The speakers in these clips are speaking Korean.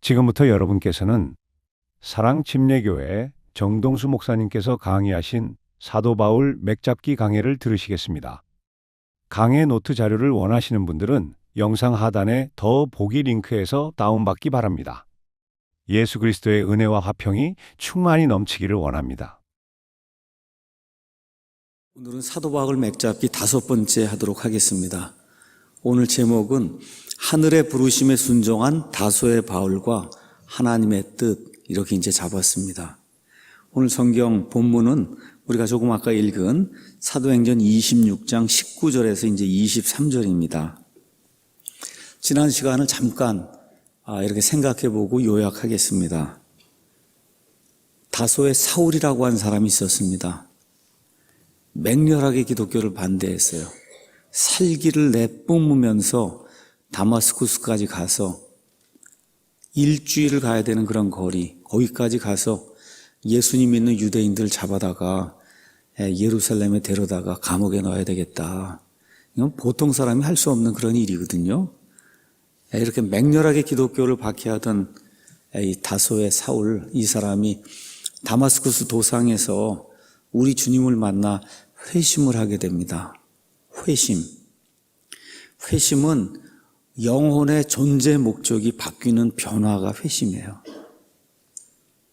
지금부터 여러분께서는 사랑침례교회 정동수 목사님께서 강의하신 사도 바울 맥잡기 강해를 들으시겠습니다. 강해 노트 자료를 원하시는 분들은 영상 하단에 더 보기 링크에서 다운받기 바랍니다. 예수 그리스도의 은혜와 화평이 충만히 넘치기를 원합니다. 오늘은 사도 바울 맥잡기 5번째 하도록 하겠습니다. 오늘 제목은 하늘의 부르심에 순종한 다소의 바울과 하나님의 뜻, 이렇게 이제 잡았습니다. 오늘 성경 본문은 우리가 조금 아까 읽은 사도행전 26장 19절에서 이제 23절입니다. 지난 시간을 잠깐 이렇게 생각해보고 요약하겠습니다. 다소의 사울이라고 하는 사람이 있었습니다. 맹렬하게 기독교를 반대했어요. 살기를 내뿜으면서 다마스쿠스까지 가서 일주일을 가야 되는 그런 거리, 거기까지 가서 예수님 믿는 유대인들 잡아다가 예루살렘에 데려다가 감옥에 넣어야 되겠다. 이건 보통 사람이 할 수 없는 그런 일이거든요. 이렇게 맹렬하게 기독교를 박해하던 이 다소의 사울, 이 사람이 다마스쿠스 도상에서 우리 주님을 만나 회심을 하게 됩니다. 회심은 영혼의 존재 목적이 바뀌는 변화가 회심이에요.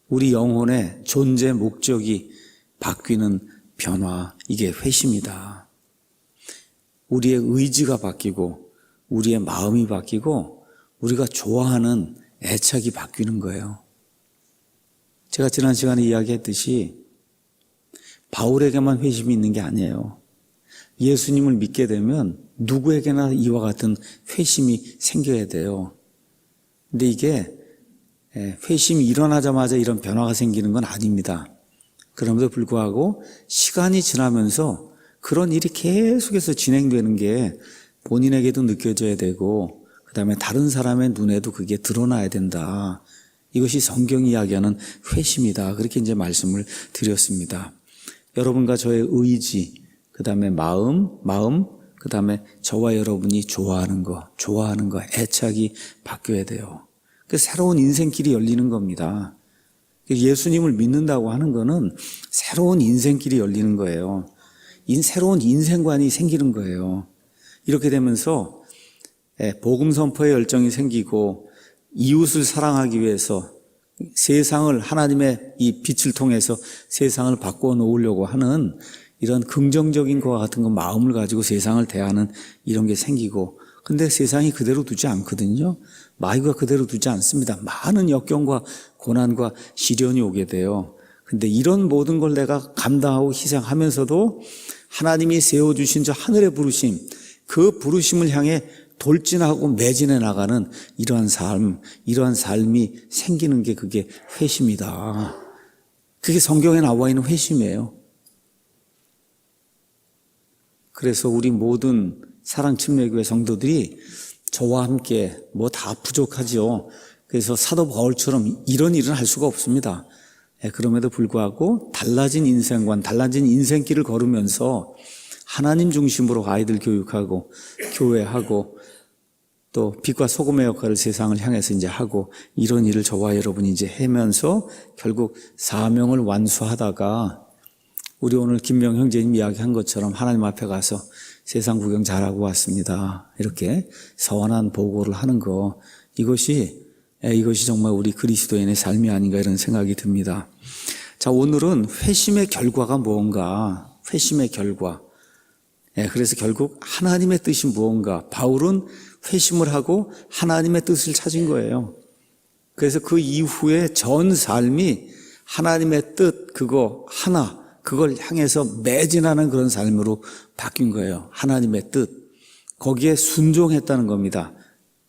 우리 영혼의 존재 목적이 바뀌는 변화, 이게 회심이다. 우리의 의지가 바뀌고 우리의 마음이 바뀌고 우리가 좋아하는 애착이 바뀌는 거예요. 제가 지난 시간에 이야기했듯이 바울에게만 회심이 있는 게 아니에요. 예수님을 믿게 되면 누구에게나 이와 같은 회심이 생겨야 돼요. 근데 이게 회심이 일어나자마자 이런 변화가 생기는 건 아닙니다. 그럼에도 불구하고 시간이 지나면서 그런 일이 계속해서 진행되는 게 본인에게도 느껴져야 되고 그 다음에 다른 사람의 눈에도 그게 드러나야 된다. 이것이 성경이 이야기하는 회심이다. 그렇게 이제 말씀을 드렸습니다. 여러분과 저의 의지, 그 다음에 마음, 그 다음에 저와 여러분이 좋아하는 거, 애착이 바뀌어야 돼요. 그 새로운 인생길이 열리는 겁니다. 예수님을 믿는다고 하는 거는 새로운 인생길이 열리는 거예요. 새로운 인생관이 생기는 거예요. 이렇게 되면서 복음 선포의 열정이 생기고 이웃을 사랑하기 위해서 세상을 하나님의 이 빛을 통해서 세상을 바꿔 놓으려고 하는 이런 긍정적인 것과 같은 거 마음을 가지고 세상을 대하는 이런 게 생기고, 근데 세상이 그대로 두지 않거든요. 마귀가 그대로 두지 않습니다. 많은 역경과 고난과 시련이 오게 돼요. 근데 이런 모든 걸 내가 감당하고 희생하면서도 하나님이 세워주신 저 하늘의 부르심, 그 부르심을 향해 돌진하고 매진해 나가는 이러한 삶이 생기는 게 그게 회심이다. 그게 성경에 나와 있는 회심이에요. 그래서 우리 모든 사랑침례교회 성도들이 저와 함께 뭐 다 부족하죠. 그래서 사도 바울처럼 이런 일은 할 수가 없습니다. 그럼에도 불구하고 달라진 인생관, 달라진 인생길을 걸으면서 하나님 중심으로 아이들 교육하고 교회하고 또 빛과 소금의 역할을 세상을 향해서 이제 하고 이런 일을 저와 여러분이 이제 하면서 결국 사명을 완수하다가 우리 오늘 김명 형제님 이야기한 것처럼 하나님 앞에 가서 세상 구경 잘하고 왔습니다. 이렇게 서원한 보고를 하는 거, 이것이 정말 우리 그리스도인의 삶이 아닌가 이런 생각이 듭니다. 자, 오늘은 회심의 결과가 무언가, 회심의 결과. 그래서 결국 하나님의 뜻이 무언가, 바울은 회심을 하고 하나님의 뜻을 찾은 거예요. 그래서 그 이후에 전 삶이 하나님의 뜻, 그걸 향해서 매진하는 그런 삶으로 바뀐 거예요. 하나님의 뜻. 거기에 순종했다는 겁니다.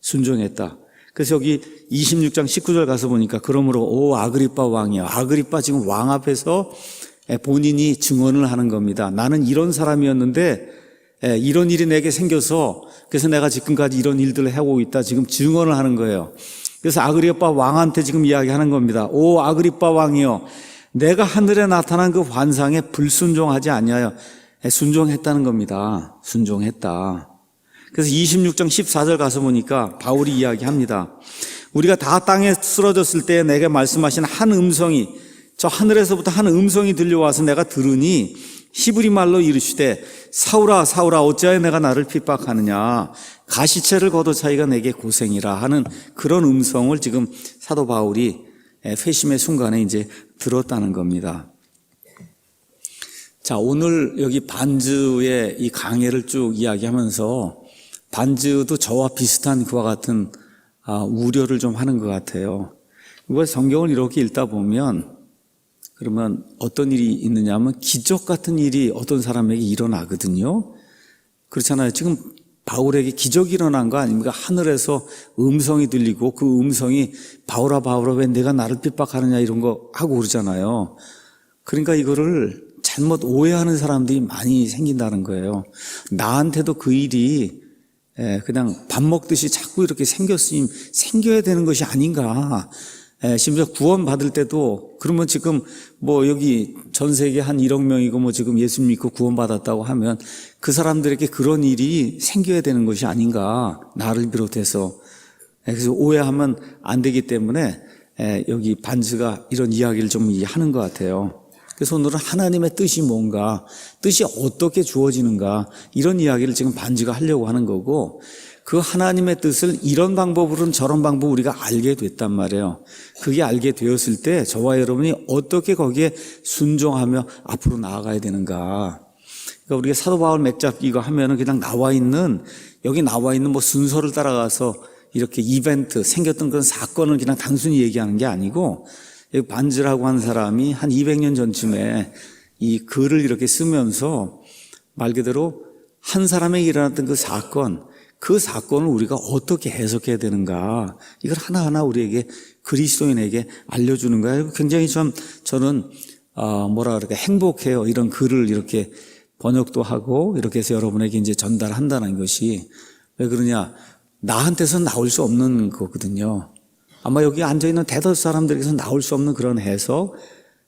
순종했다. 그래서 여기 26장 19절 가서 보니까 그러므로 오 아그리빠 왕이요. 아그리빠 지금 왕 앞에서 본인이 증언을 하는 겁니다. 나는 이런 사람이었는데 이런 일이 내게 생겨서 그래서 내가 지금까지 이런 일들을 해오고 있다. 지금 증언을 하는 거예요. 그래서 아그리빠 왕한테 지금 이야기하는 겁니다. 오 아그리빠 왕이요. 내가 하늘에 나타난 그 환상에 불순종하지 아니하여 순종했다는 겁니다. 순종했다. 그래서 26장 14절 가서 보니까 바울이 이야기합니다. 우리가 다 땅에 쓰러졌을 때 내게 말씀하신 한 음성이, 저 하늘에서부터 한 음성이 들려와서 내가 들으니 히브리 말로 이르시되 사울아 사울아 어찌하여 내가 나를 핍박하느냐, 가시체를 걷어차기가 내게 고생이라 하는 그런 음성을 지금 사도 바울이 회심의 순간에 이제 들었다는 겁니다. 자, 오늘 여기 반즈의 이 강해를 쭉 이야기하면서 반즈도 저와 비슷한 그와 같은 우려를 좀 하는 것 같아요. 이걸 성경을 이렇게 읽다 보면 그러면 어떤 일이 있느냐 하면 기적 같은 일이 어떤 사람에게 일어나거든요. 그렇잖아요. 지금 바울에게 기적이 일어난 거 아닙니까? 하늘에서 음성이 들리고 그 음성이 바울아 바울아 왜 내가 나를 핍박하느냐 이런 거 하고 그러잖아요. 그러니까 이거를 잘못 오해하는 사람들이 많이 생긴다는 거예요. 나한테도 그 일이 그냥 밥 먹듯이 자꾸 이렇게 생겨야 되는 것이 아닌가. 심지어 구원 받을 때도 그러면 지금 뭐 여기 전 세계 한 1억 명이고 뭐 지금 예수 믿고 구원 받았다고 하면 그 사람들에게 그런 일이 생겨야 되는 것이 아닌가, 나를 비롯해서. 그래서 오해하면 안 되기 때문에 여기 반즈가 이런 이야기를 좀 하는 것 같아요. 그래서 오늘은 하나님의 뜻이 뭔가, 뜻이 어떻게 주어지는가, 이런 이야기를 지금 반즈가 하려고 하는 거고, 그 하나님의 뜻을 이런 방법으로는 저런 방법 우리가 알게 됐단 말이에요. 그게 알게 되었을 때 저와 여러분이 어떻게 거기에 순종하며 앞으로 나아가야 되는가. 그러니까 우리가 사도 바울 맥잡기 이거 하면은 그냥 여기 나와 있는 뭐 순서를 따라가서 이렇게 이벤트, 생겼던 그런 사건을 그냥 단순히 얘기하는 게 아니고, 여기 반즈라고 한 사람이 한 200년 전쯤에 이 글을 이렇게 쓰면서 말 그대로 한 사람에게 일어났던 그 사건을 우리가 어떻게 해석해야 되는가, 이걸 하나하나 우리에게, 그리스도인에게 알려주는 거예요. 굉장히 저는 행복해요. 이런 글을 이렇게 번역도 하고 이렇게 해서 여러분에게 이제 전달한다는 것이. 왜 그러냐, 나한테서 나올 수 없는 거거든요. 아마 여기 앉아있는 대다수 사람들에게서 나올 수 없는 그런 해석,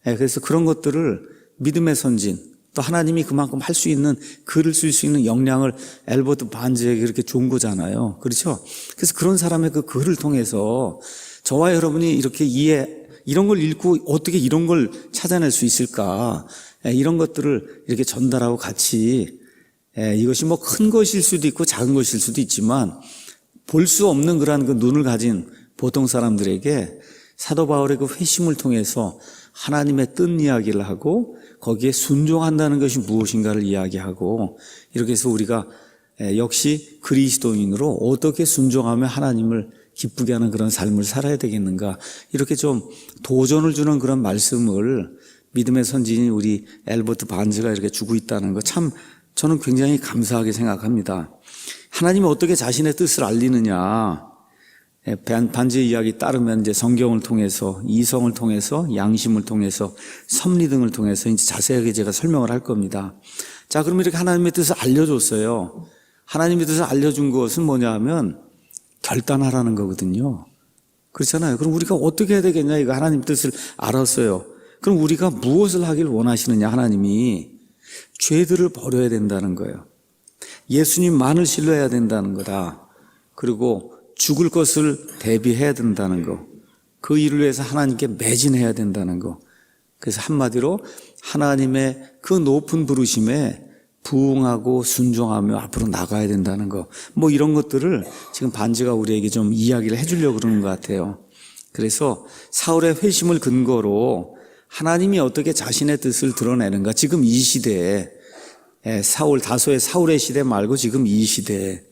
그래서 그런 것들을 믿음의 선진, 또 하나님이 그만큼 할 수 있는, 글을 쓸 수 있는 역량을 엘버트 반즈에게 이렇게 준 거잖아요. 그렇죠? 그래서 그런 사람의 그 글을 통해서 저와 여러분이 이렇게 이런 걸 읽고 어떻게 이런 걸 찾아낼 수 있을까, 이런 것들을 이렇게 전달하고 같이, 이것이 뭐 큰 것일 수도 있고 작은 것일 수도 있지만 볼 수 없는 그러한 그 눈을 가진 보통 사람들에게 사도 바울의 그 회심을 통해서 하나님의 뜻 이야기를 하고 거기에 순종한다는 것이 무엇인가를 이야기하고, 이렇게 해서 우리가 역시 그리스도인으로 어떻게 순종하며 하나님을 기쁘게 하는 그런 삶을 살아야 되겠는가, 이렇게 좀 도전을 주는 그런 말씀을 믿음의 선진인 우리 엘버트 반즈가 이렇게 주고 있다는 거 참 저는 굉장히 감사하게 생각합니다. 하나님이 어떻게 자신의 뜻을 알리느냐, 반즈의 이야기 따르면 이제 성경을 통해서, 이성을 통해서, 양심을 통해서, 섭리 등을 통해서 이제 자세하게 제가 설명을 할 겁니다. 자, 그럼 이렇게 하나님의 뜻을 알려줬어요. 하나님의 뜻을 알려준 것은 뭐냐 하면 결단하라는 거거든요. 그렇잖아요. 그럼 우리가 어떻게 해야 되겠냐, 이거 하나님 뜻을 알았어요. 그럼 우리가 무엇을 하길 원하시느냐, 하나님이. 죄들을 버려야 된다는 거예요. 예수님만을 신뢰해야 된다는 거다. 그리고 죽을 것을 대비해야 된다는 거, 그 일을 위해서 하나님께 매진해야 된다는 거. 그래서 한마디로 하나님의 그 높은 부르심에 부응하고 순종하며 앞으로 나가야 된다는 거, 뭐 이런 것들을 지금 반즈가 우리에게 좀 이야기를 해주려고 그러는 것 같아요. 그래서 사울의 회심을 근거로 하나님이 어떻게 자신의 뜻을 드러내는가, 지금 이 시대에, 다소의 사울의 시대 말고 지금 이 시대에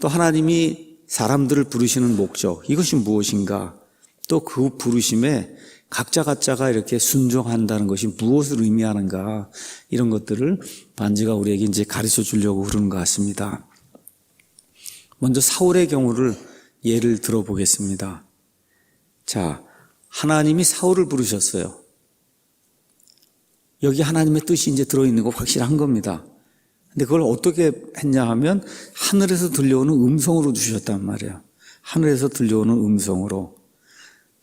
또 하나님이 사람들을 부르시는 목적, 이것이 무엇인가, 또 그 부르심에 각자가 이렇게 순종한다는 것이 무엇을 의미하는가, 이런 것들을 반즈가 우리에게 이제 가르쳐 주려고 그러는 것 같습니다. 먼저 사울의 경우를 예를 들어보겠습니다. 자, 하나님이 사울을 부르셨어요. 여기 하나님의 뜻이 이제 들어있는 거 확실한 겁니다. 근데 그걸 어떻게 했냐 하면 하늘에서 들려오는 음성으로 주셨단 말이에요. 하늘에서 들려오는 음성으로.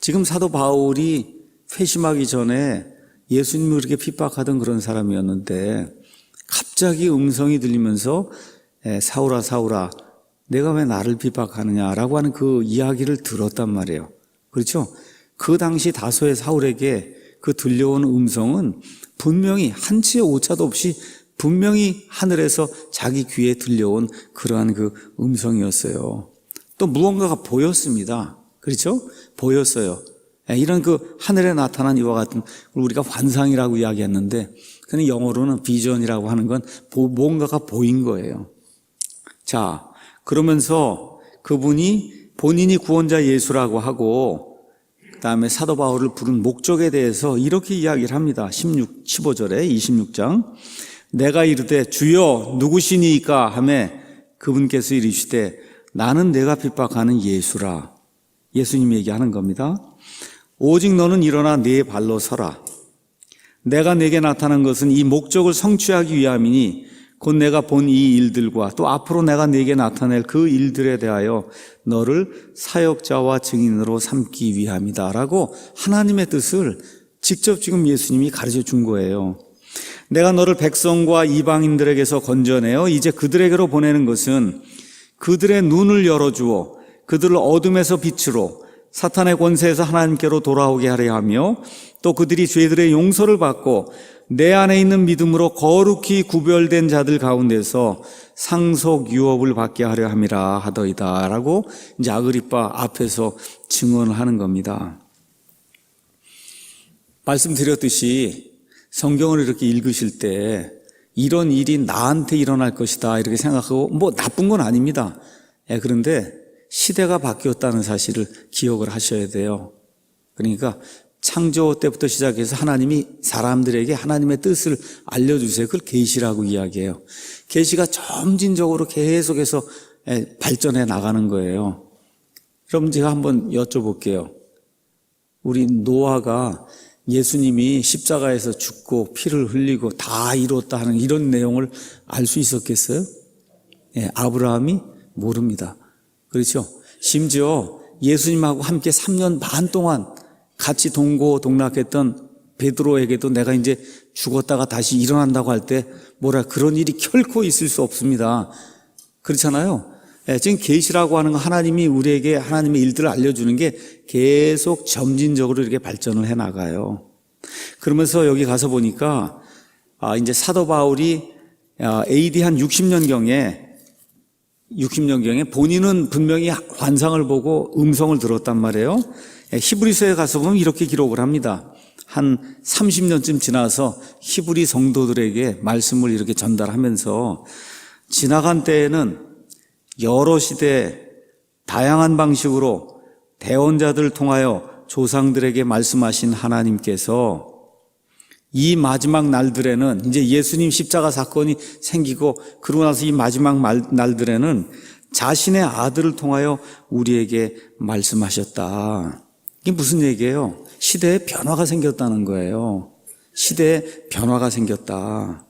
지금 사도 바울이 회심하기 전에 예수님을 그렇게 핍박하던 그런 사람이었는데 갑자기 음성이 들리면서 사울아 사울아 내가 왜 나를 핍박하느냐라고 하는 그 이야기를 들었단 말이에요. 그렇죠? 그 당시 다소의 사울에게 그 들려온 음성은 분명히 한치의 오차도 없이 분명히 하늘에서 자기 귀에 들려온 그러한 그 음성이었어요. 또 무언가가 보였습니다. 그렇죠? 보였어요. 이런 그 하늘에 나타난 이와 같은 우리가 환상이라고 이야기했는데 그는 영어로는 비전이라고 하는 건 뭔가가 보인 거예요. 자, 그러면서 그분이 본인이 구원자 예수라고 하고 그다음에 사도 바울을 부른 목적에 대해서 이렇게 이야기를 합니다. 15절에 26장 내가 이르되 주여 누구시니까 하매 그분께서 이르시되 나는 내가 핍박하는 예수라. 예수님이 얘기하는 겁니다. 오직 너는 일어나 네 발로 서라. 내가 내게 나타난 것은 이 목적을 성취하기 위함이니 곧 내가 본 이 일들과 또 앞으로 내가 내게 나타낼 그 일들에 대하여 너를 사역자와 증인으로 삼기 위함이다 라고 하나님의 뜻을 직접 지금 예수님이 가르쳐 준 거예요. 내가 너를 백성과 이방인들에게서 건져내어 이제 그들에게로 보내는 것은 그들의 눈을 열어주어 그들을 어둠에서 빛으로 사탄의 권세에서 하나님께로 돌아오게 하려 하며 또 그들이 죄들의 용서를 받고 내 안에 있는 믿음으로 거룩히 구별된 자들 가운데서 상속 유업을 받게 하려 함이라 하더이다 라고 이제 아그리빠 앞에서 증언을 하는 겁니다. 말씀드렸듯이 성경을 이렇게 읽으실 때 이런 일이 나한테 일어날 것이다 이렇게 생각하고 뭐 나쁜 건 아닙니다. 그런데 시대가 바뀌었다는 사실을 기억을 하셔야 돼요. 그러니까 창조 때부터 시작해서 하나님이 사람들에게 하나님의 뜻을 알려주세요. 그걸 계시라고 이야기해요. 계시가 점진적으로 계속해서 발전해 나가는 거예요. 그럼 제가 한번 여쭤볼게요. 우리 노아가 예수님이 십자가에서 죽고 피를 흘리고 다 이뤘다 하는 이런 내용을 알 수 있었겠어요? 아브라함이 모릅니다. 그렇죠? 심지어 예수님하고 함께 3년 반 동안 같이 동고동락했던 베드로에게도 내가 이제 죽었다가 다시 일어난다고 할 때 그런 일이 결코 있을 수 없습니다. 그렇잖아요? 지금 계시라고 하는 건 하나님이 우리에게 하나님의 일들을 알려주는 게 계속 점진적으로 이렇게 발전을 해 나가요. 그러면서 여기 가서 보니까 이제 사도 바울이 AD 한 60년경에 본인은 분명히 환상을 보고 음성을 들었단 말이에요. 히브리서에 가서 보면 이렇게 기록을 합니다. 한 30년쯤 지나서 히브리 성도들에게 말씀을 이렇게 전달하면서 지나간 때에는 여러 시대 다양한 방식으로 대언자들을 통하여 조상들에게 말씀하신 하나님께서 이 마지막 날들에는 이제 예수님 십자가 사건이 생기고 그러고 나서 이 마지막 날들에는 자신의 아들을 통하여 우리에게 말씀하셨다. 이게 무슨 얘기예요? 시대에 변화가 생겼다는 거예요. 시대에 변화가 생겼다.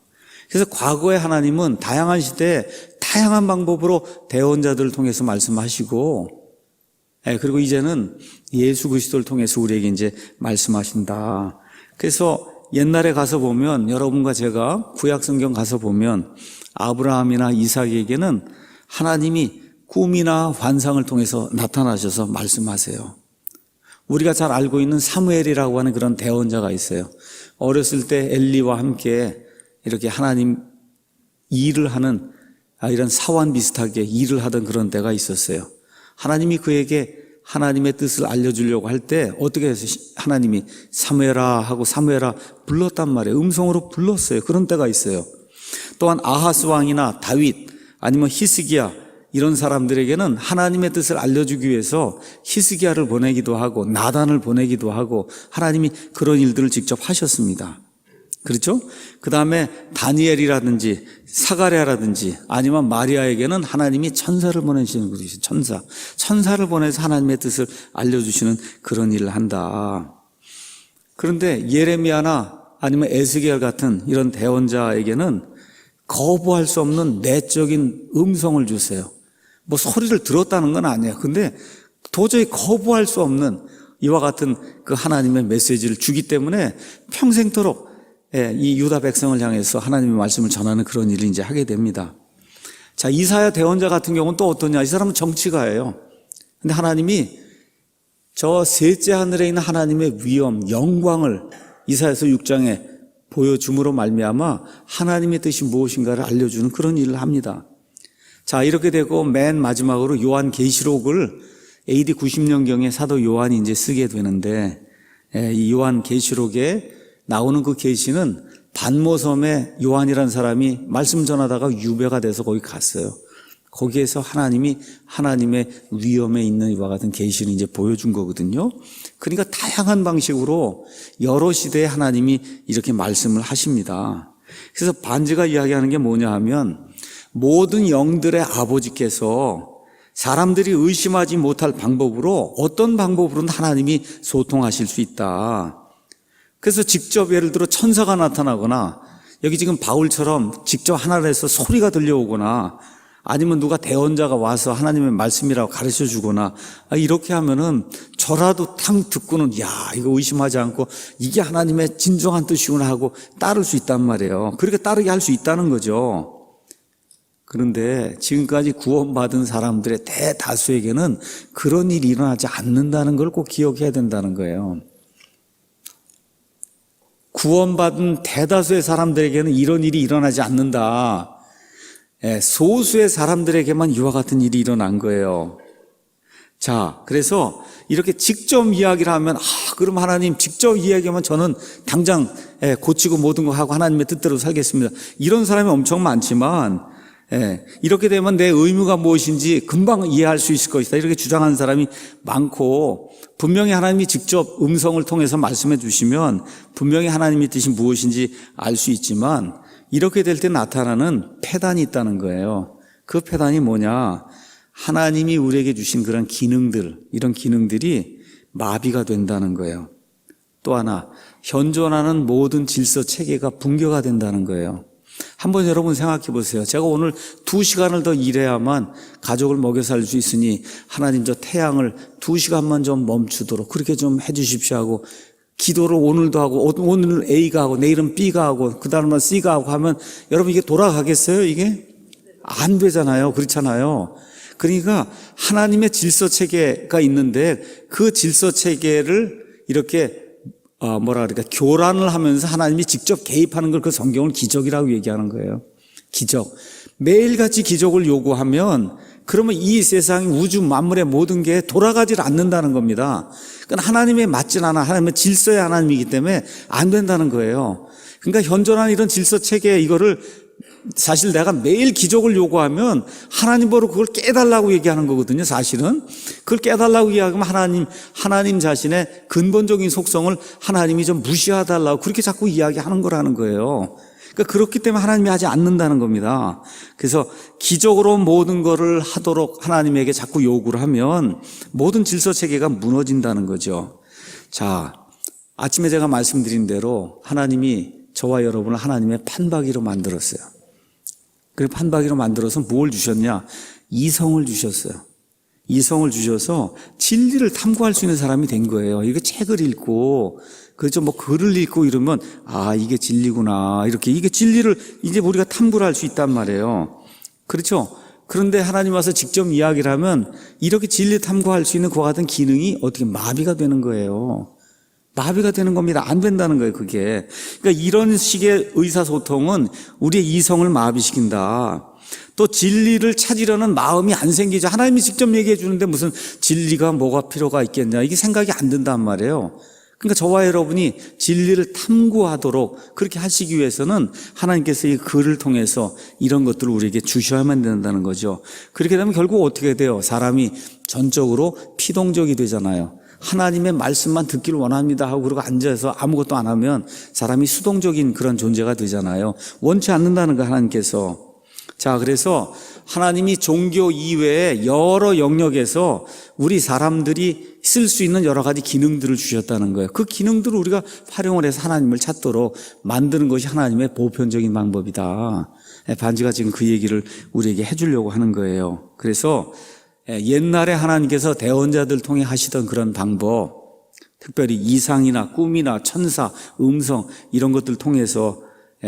그래서 과거의 하나님은 다양한 시대에 다양한 방법으로 대언자들을 통해서 말씀하시고 그리고 이제는 예수 그리스도를 통해서 우리에게 이제 말씀하신다. 그래서 옛날에 가서 보면 여러분과 제가 구약 성경 가서 보면 아브라함이나 이삭에게는 하나님이 꿈이나 환상을 통해서 나타나셔서 말씀하세요. 우리가 잘 알고 있는 사무엘이라고 하는 그런 대언자가 있어요. 어렸을 때 엘리와 함께 이렇게 하나님 일을 하는 이런 사원 비슷하게 일을 하던 그런 때가 있었어요. 하나님이 그에게 하나님의 뜻을 알려주려고 할 때 어떻게 해서 하나님이 사무엘아 하고 사무엘아 불렀단 말이에요. 음성으로 불렀어요. 그런 때가 있어요. 또한 아하스 왕이나 다윗 아니면 히스기야 이런 사람들에게는 하나님의 뜻을 알려주기 위해서 히스기야를 보내기도 하고 나단을 보내기도 하고 하나님이 그런 일들을 직접 하셨습니다. 그렇죠? 그 다음에 다니엘이라든지 사가랴라든지 아니면 마리아에게는 하나님이 천사를 보내시는 분이죠. 천사를 보내서 하나님의 뜻을 알려주시는 그런 일을 한다. 그런데 예레미야나 아니면 에스겔 같은 이런 대언자에게는 거부할 수 없는 내적인 음성을 주세요. 소리를 들었다는 건 아니에요. 근데 도저히 거부할 수 없는 이와 같은 그 하나님의 메시지를 주기 때문에 평생토록 이 유다 백성을 향해서 하나님의 말씀을 전하는 그런 일을 이제 하게 됩니다. 자, 이사야 대언자 같은 경우는 또 어떠냐? 이 사람은 정치가예요. 근데 하나님이 저 셋째 하늘에 있는 하나님의 위엄, 영광을 이사야서 6장에 보여줌으로 말미암아 하나님의 뜻이 무엇인가를 알려주는 그런 일을 합니다. 자, 이렇게 되고 맨 마지막으로 요한계시록을 AD 90년경에 사도 요한이 이제 쓰게 되는데, 이 요한계시록에 나오는 그 계시는 반모섬에 요한이라는 사람이 말씀 전하다가 유배가 돼서 거기 갔어요. 거기에서 하나님의 위엄에 있는 이와 같은 계시를 이제 보여준 거거든요. 그러니까 다양한 방식으로 여러 시대에 하나님이 이렇게 말씀을 하십니다. 그래서 반지가 이야기하는 게 뭐냐 하면, 모든 영들의 아버지께서 사람들이 의심하지 못할 방법으로, 어떤 방법으로는 하나님이 소통하실 수 있다. 그래서 직접 예를 들어 천사가 나타나거나, 여기 지금 바울처럼 직접 하늘에서 소리가 들려오거나, 아니면 누가 대언자가 와서 하나님의 말씀이라고 가르쳐 주거나, 이렇게 하면은 저라도 탕 듣고는 야, 이거 의심하지 않고 이게 하나님의 진정한 뜻이구나 하고 따를 수 있단 말이에요. 그렇게 따르게 할 수 있다는 거죠. 그런데 지금까지 구원받은 사람들의 대다수에게는 그런 일이 일어나지 않는다는 걸 꼭 기억해야 된다는 거예요. 구원받은 대다수의 사람들에게는 이런 일이 일어나지 않는다. 소수의 사람들에게만 이와 같은 일이 일어난 거예요. 자, 그래서 이렇게 직접 이야기를 하면, 그럼 하나님 직접 이야기하면 저는 당장 고치고 모든 거 하고 하나님의 뜻대로 살겠습니다. 이런 사람이 엄청 많지만, 이렇게 되면 내 의무가 무엇인지 금방 이해할 수 있을 것이다, 이렇게 주장하는 사람이 많고, 분명히 하나님이 직접 음성을 통해서 말씀해 주시면 분명히 하나님의 뜻이 무엇인지 알 수 있지만, 이렇게 될 때 나타나는 패단이 있다는 거예요. 그 패단이 뭐냐? 하나님이 우리에게 주신 그런 기능들, 이런 기능들이 마비가 된다는 거예요. 또 하나, 현존하는 모든 질서 체계가 붕괴가 된다는 거예요. 한번 여러분 생각해 보세요. 제가 오늘 2시간을 더 일해야만 가족을 먹여 살 수 있으니 하나님 저 태양을 2시간만 좀 멈추도록 그렇게 좀 해 주십시오 하고, 기도를 오늘도 하고, 오늘은 A가 하고 내일은 B가 하고 그 다음은 C가 하고 하면 여러분 이게 돌아가겠어요? 이게? 안 되잖아요. 그렇잖아요. 그러니까 하나님의 질서 체계가 있는데 그 질서 체계를 이렇게 교란을 하면서 하나님이 직접 개입하는 걸 그 성경을 기적이라고 얘기하는 거예요. 기적. 매일같이 기적을 요구하면 그러면 이 세상 우주 만물의 모든 게 돌아가질 않는다는 겁니다. 그러니까 하나님에 맞진 않아. 하나님의 질서의 하나님이기 때문에 안 된다는 거예요. 그러니까 현존하는 이런 질서 체계, 이거를 사실 내가 매일 기적을 요구하면 하나님 보러 그걸 깨달라고 얘기하는 거거든요. 사실은 그걸 깨달라고 이야기하면 하나님 자신의 근본적인 속성을 하나님이 좀 무시해달라고 그렇게 자꾸 이야기하는 거라는 거예요. 그러니까 그렇기 때문에 하나님이 하지 않는다는 겁니다. 그래서 기적으로 모든 거를 하도록 하나님에게 자꾸 요구를 하면 모든 질서 체계가 무너진다는 거죠. 자, 아침에 제가 말씀드린 대로 하나님이 저와 여러분을 하나님의 판박이로 만들었어요. 그 판박이로 만들어서 뭘 주셨냐? 이성을 주셨어요. 이성을 주셔서 진리를 탐구할 수 있는 사람이 된 거예요. 이게 책을 읽고, 그렇죠. 글을 읽고 이러면, 이게 진리구나. 이렇게, 이게 진리를 이제 우리가 탐구를 할 수 있단 말이에요. 그렇죠. 그런데 하나님 와서 직접 이야기를 하면 이렇게 진리 탐구할 수 있는 그와 같은 기능이 어떻게 마비가 되는 거예요. 마비가 되는 겁니다. 안 된다는 거예요, 그게. 그러니까 이런 식의 의사소통은 우리의 이성을 마비시킨다. 또 진리를 찾으려는 마음이 안 생기죠. 하나님이 직접 얘기해 주는데 무슨 진리가 뭐가 필요가 있겠냐. 이게 생각이 안 든단 말이에요. 그러니까 저와 여러분이 진리를 탐구하도록 그렇게 하시기 위해서는 하나님께서 이 글을 통해서 이런 것들을 우리에게 주셔야만 된다는 거죠. 그렇게 되면 결국 어떻게 돼요? 사람이 전적으로 피동적이 되잖아요. 하나님의 말씀만 듣기를 원합니다 하고 그러고 앉아서 아무것도 안 하면 사람이 수동적인 그런 존재가 되잖아요. 원치 않는다는 거 하나님께서. 자, 그래서 하나님이 종교 이외에 여러 영역에서 우리 사람들이 쓸 수 있는 여러 가지 기능들을 주셨다는 거예요. 그 기능들을 우리가 활용을 해서 하나님을 찾도록 만드는 것이 하나님의 보편적인 방법이다. 반지가 지금 그 얘기를 우리에게 해주려고 하는 거예요. 그래서 옛날에 하나님께서 대언자들 통해 하시던 그런 방법, 특별히 이상이나 꿈이나 천사, 음성 이런 것들 통해서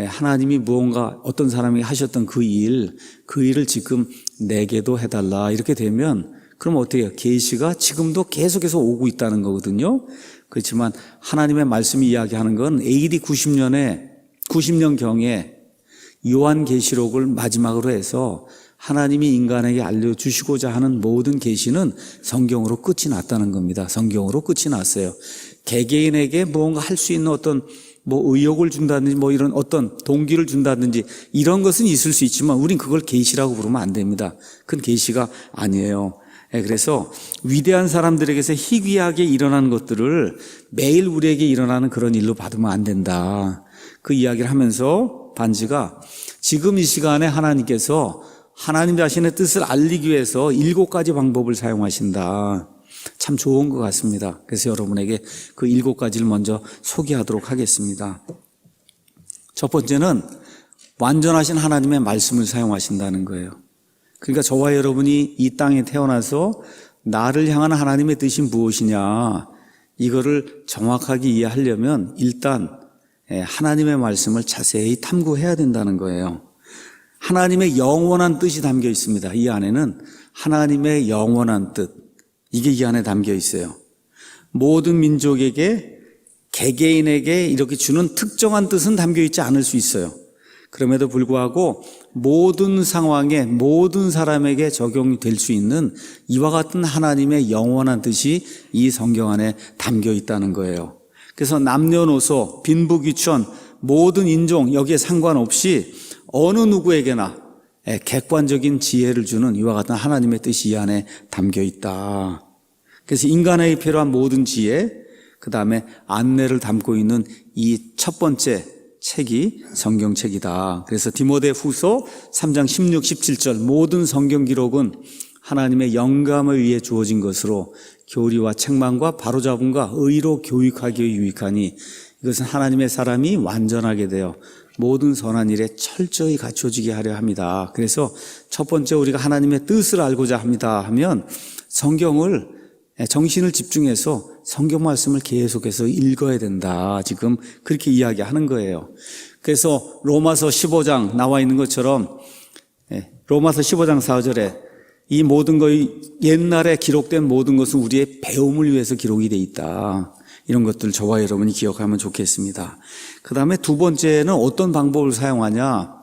하나님이 무언가 어떤 사람이 하셨던 그 일을 지금 내게도 해달라 이렇게 되면 그럼 어떻게 해요? 계시가 지금도 계속해서 오고 있다는 거거든요. 그렇지만 하나님의 말씀이 이야기하는 건 AD 90년경에 요한계시록을 마지막으로 해서 하나님이 인간에게 알려주시고자 하는 모든 계시는 성경으로 끝이 났다는 겁니다. 성경으로 끝이 났어요. 개개인에게 무언가 할 수 있는 어떤 의욕을 준다든지 이런 어떤 동기를 준다든지 이런 것은 있을 수 있지만 우린 그걸 계시라고 부르면 안 됩니다. 그건 계시가 아니에요. 그래서 위대한 사람들에게서 희귀하게 일어나는 것들을 매일 우리에게 일어나는 그런 일로 받으면 안 된다. 그 이야기를 하면서 반지가 지금 이 시간에 하나님께서 하나님 자신의 뜻을 알리기 위해서 7가지 방법을 사용하신다. 참 좋은 것 같습니다. 그래서 여러분에게 그 7가지를 먼저 소개하도록 하겠습니다. 첫 번째는 완전하신 하나님의 말씀을 사용하신다는 거예요. 그러니까 저와 여러분이 이 땅에 태어나서 나를 향한 하나님의 뜻이 무엇이냐 이거를 정확하게 이해하려면 일단 하나님의 말씀을 자세히 탐구해야 된다는 거예요. 하나님의 영원한 뜻이 담겨 있습니다. 이 안에는 하나님의 영원한 뜻, 이게 이 안에 담겨 있어요. 모든 민족에게, 개개인에게 이렇게 주는 특정한 뜻은 담겨 있지 않을 수 있어요. 그럼에도 불구하고 모든 상황에, 모든 사람에게 적용이 될 수 있는 이와 같은 하나님의 영원한 뜻이 이 성경 안에 담겨 있다는 거예요. 그래서 남녀노소, 빈부귀천, 모든 인종 여기에 상관없이 어느 누구에게나 객관적인 지혜를 주는 이와 같은 하나님의 뜻이 이 안에 담겨 있다. 그래서 인간에게 필요한 모든 지혜, 그 다음에 안내를 담고 있는 이 첫 번째 책이 성경책이다. 그래서 디모데 후서 3장 16, 17절 모든 성경 기록은 하나님의 영감에 의해 주어진 것으로 교리와 책망과 바로잡음과 의로 교육하기에 유익하니 이것은 하나님의 사람이 완전하게 되어 모든 선한 일에 철저히 갖춰지게 하려 합니다. 그래서 첫 번째 우리가 하나님의 뜻을 알고자 합니다 하면 성경을 정신을 집중해서 성경 말씀을 계속해서 읽어야 된다. 지금 그렇게 이야기하는 거예요. 그래서 로마서 15장 나와 있는 것처럼 로마서 15장 4절에 이 모든 것이 옛날에 기록된 모든 것은 우리의 배움을 위해서 기록이 돼 있다. 이런 것들 저와 여러분이 기억하면 좋겠습니다. 그 다음에 두 번째는 어떤 방법을 사용하냐?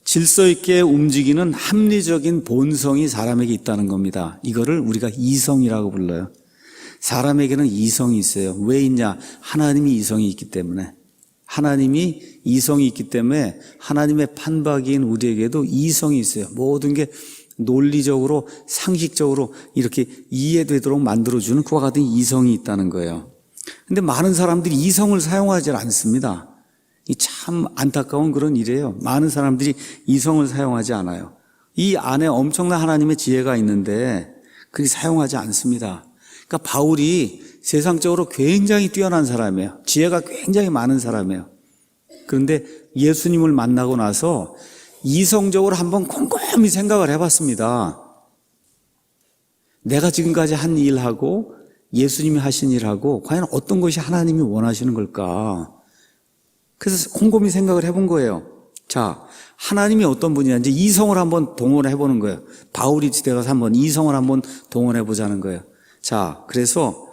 질서 있게 움직이는 합리적인 본성이 사람에게 있다는 겁니다. 이거를 우리가 이성이라고 불러요. 사람에게는 이성이 있어요. 왜 있냐? 하나님이 이성이 있기 때문에. 하나님이 이성이 있기 때문에 하나님의 판박이인 우리에게도 이성이 있어요. 모든 게 논리적으로 상식적으로 이렇게 이해되도록 만들어주는 그와 같은 이성이 있다는 거예요. 근데 많은 사람들이 이성을 사용하지 않습니다. 이 참 안타까운 그런 일이에요. 많은 사람들이 이성을 사용하지 않아요. 이 안에 엄청난 하나님의 지혜가 있는데 그리 사용하지 않습니다. 그러니까 바울이 세상적으로 굉장히 뛰어난 사람이에요. 지혜가 굉장히 많은 사람이에요. 그런데 예수님을 만나고 나서 이성적으로 한번 곰곰이 생각을 해봤습니다. 내가 지금까지 한 일하고 예수님이 하신 일하고 과연 어떤 것이 하나님이 원하시는 걸까? 그래서 곰곰이 생각을 해본 거예요. 자, 하나님이 어떤 분이냐는지 이성을 한번 동원해 보는 거예요. 바울이 지대가서 한번 이성을 한번 동원해 보자는 거예요. 자, 그래서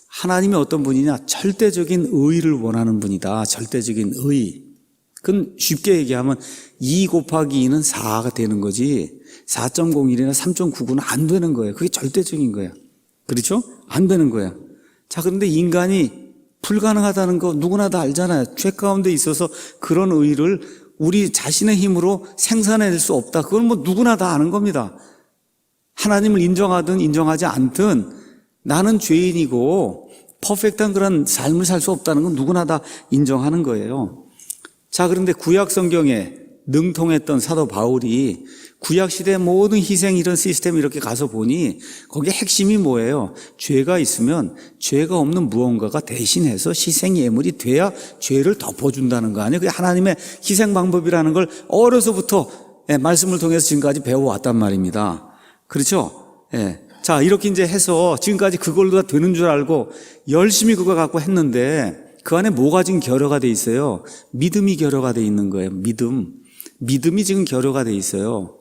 하나님이 어떤 분이냐? 절대적인 의를 원하는 분이다. 절대적인 의. 그건 쉽게 얘기하면 2 곱하기 2는 4가 되는 거지 4.01이나 3.99는 안 되는 거예요. 그게 절대적인 거예요. 그렇죠? 안 되는 거예요. 자, 그런데 인간이 불가능하다는 거 누구나 다 알잖아요. 죄 가운데 있어서 그런 의를 우리 자신의 힘으로 생산해낼 수 없다. 그건 누구나 다 아는 겁니다. 하나님을 인정하든 인정하지 않든 나는 죄인이고 퍼펙트한 그런 삶을 살 수 없다는 건 누구나 다 인정하는 거예요. 자, 그런데 구약 성경에 능통했던 사도 바울이 구약 시대의 모든 희생 이런 시스템 이렇게 가서 보니 거기에 핵심이 뭐예요? 죄가 있으면 죄가 없는 무언가가 대신해서 희생 예물이 돼야 죄를 덮어준다는 거 아니에요? 그게 하나님의 희생 방법이라는 걸 어려서부터 말씀을 통해서 지금까지 배워왔단 말입니다. 그렇죠? 자, 이렇게 이제 해서 지금까지 그걸로 다 되는 줄 알고 열심히 그거 갖고 했는데 그 안에 뭐가 지금 결여가 돼 있어요? 믿음이 결여가 돼 있는 거예요. 믿음이 지금 결여가 돼 있어요.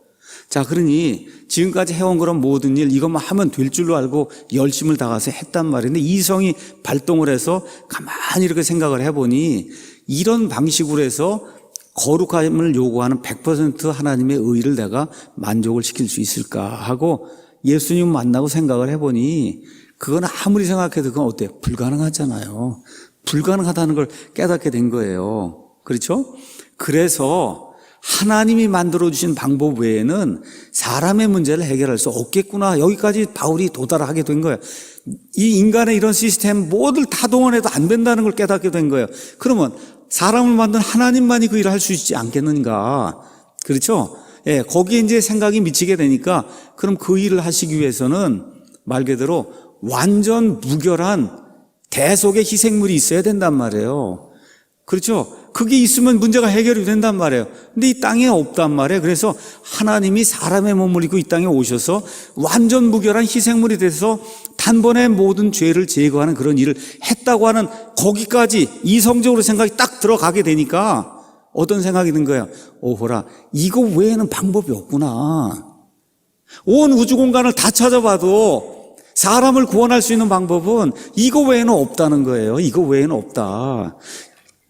자, 그러니 지금까지 해온 그런 모든 일 이것만 하면 될 줄로 알고 열심을 다해서 했단 말인데 이성이 발동을 해서 가만히 이렇게 생각을 해보니 이런 방식으로 해서 거룩함을 요구하는 100% 하나님의 의를 내가 만족을 시킬 수 있을까 하고 예수님 만나고 생각을 해보니 그건 아무리 생각해도 그건 어때요? 불가능하잖아요. 불가능하다는 걸 깨닫게 된 거예요. 그렇죠? 그래서 하나님이 만들어주신 방법 외에는 사람의 문제를 해결할 수 없겠구나. 여기까지 바울이 도달하게 된 거예요. 이 인간의 이런 시스템 모두를 다 동원해도 안 된다는 걸 깨닫게 된 거예요. 그러면 사람을 만든 하나님만이 그 일을 할 수 있지 않겠는가. 그렇죠? 예, 거기에 이제 생각이 미치게 되니까 그럼 그 일을 하시기 위해서는 말 그대로 완전 무결한 대속의 희생물이 있어야 된단 말이에요. 그렇죠? 그게 있으면 문제가 해결이 된단 말이에요. 근데 이 땅에 없단 말이에요. 그래서 하나님이 사람의 몸을 입고 이 땅에 오셔서 완전 무결한 희생물이 돼서 단번에 모든 죄를 제거하는 그런 일을 했다고 하는 거기까지 이성적으로 생각이 딱 들어가게 되니까 어떤 생각이 든 거예요? 오호라, 이거 외에는 방법이 없구나. 온 우주 공간을 다 찾아봐도 사람을 구원할 수 있는 방법은 이거 외에는 없다는 거예요. 이거 외에는 없다.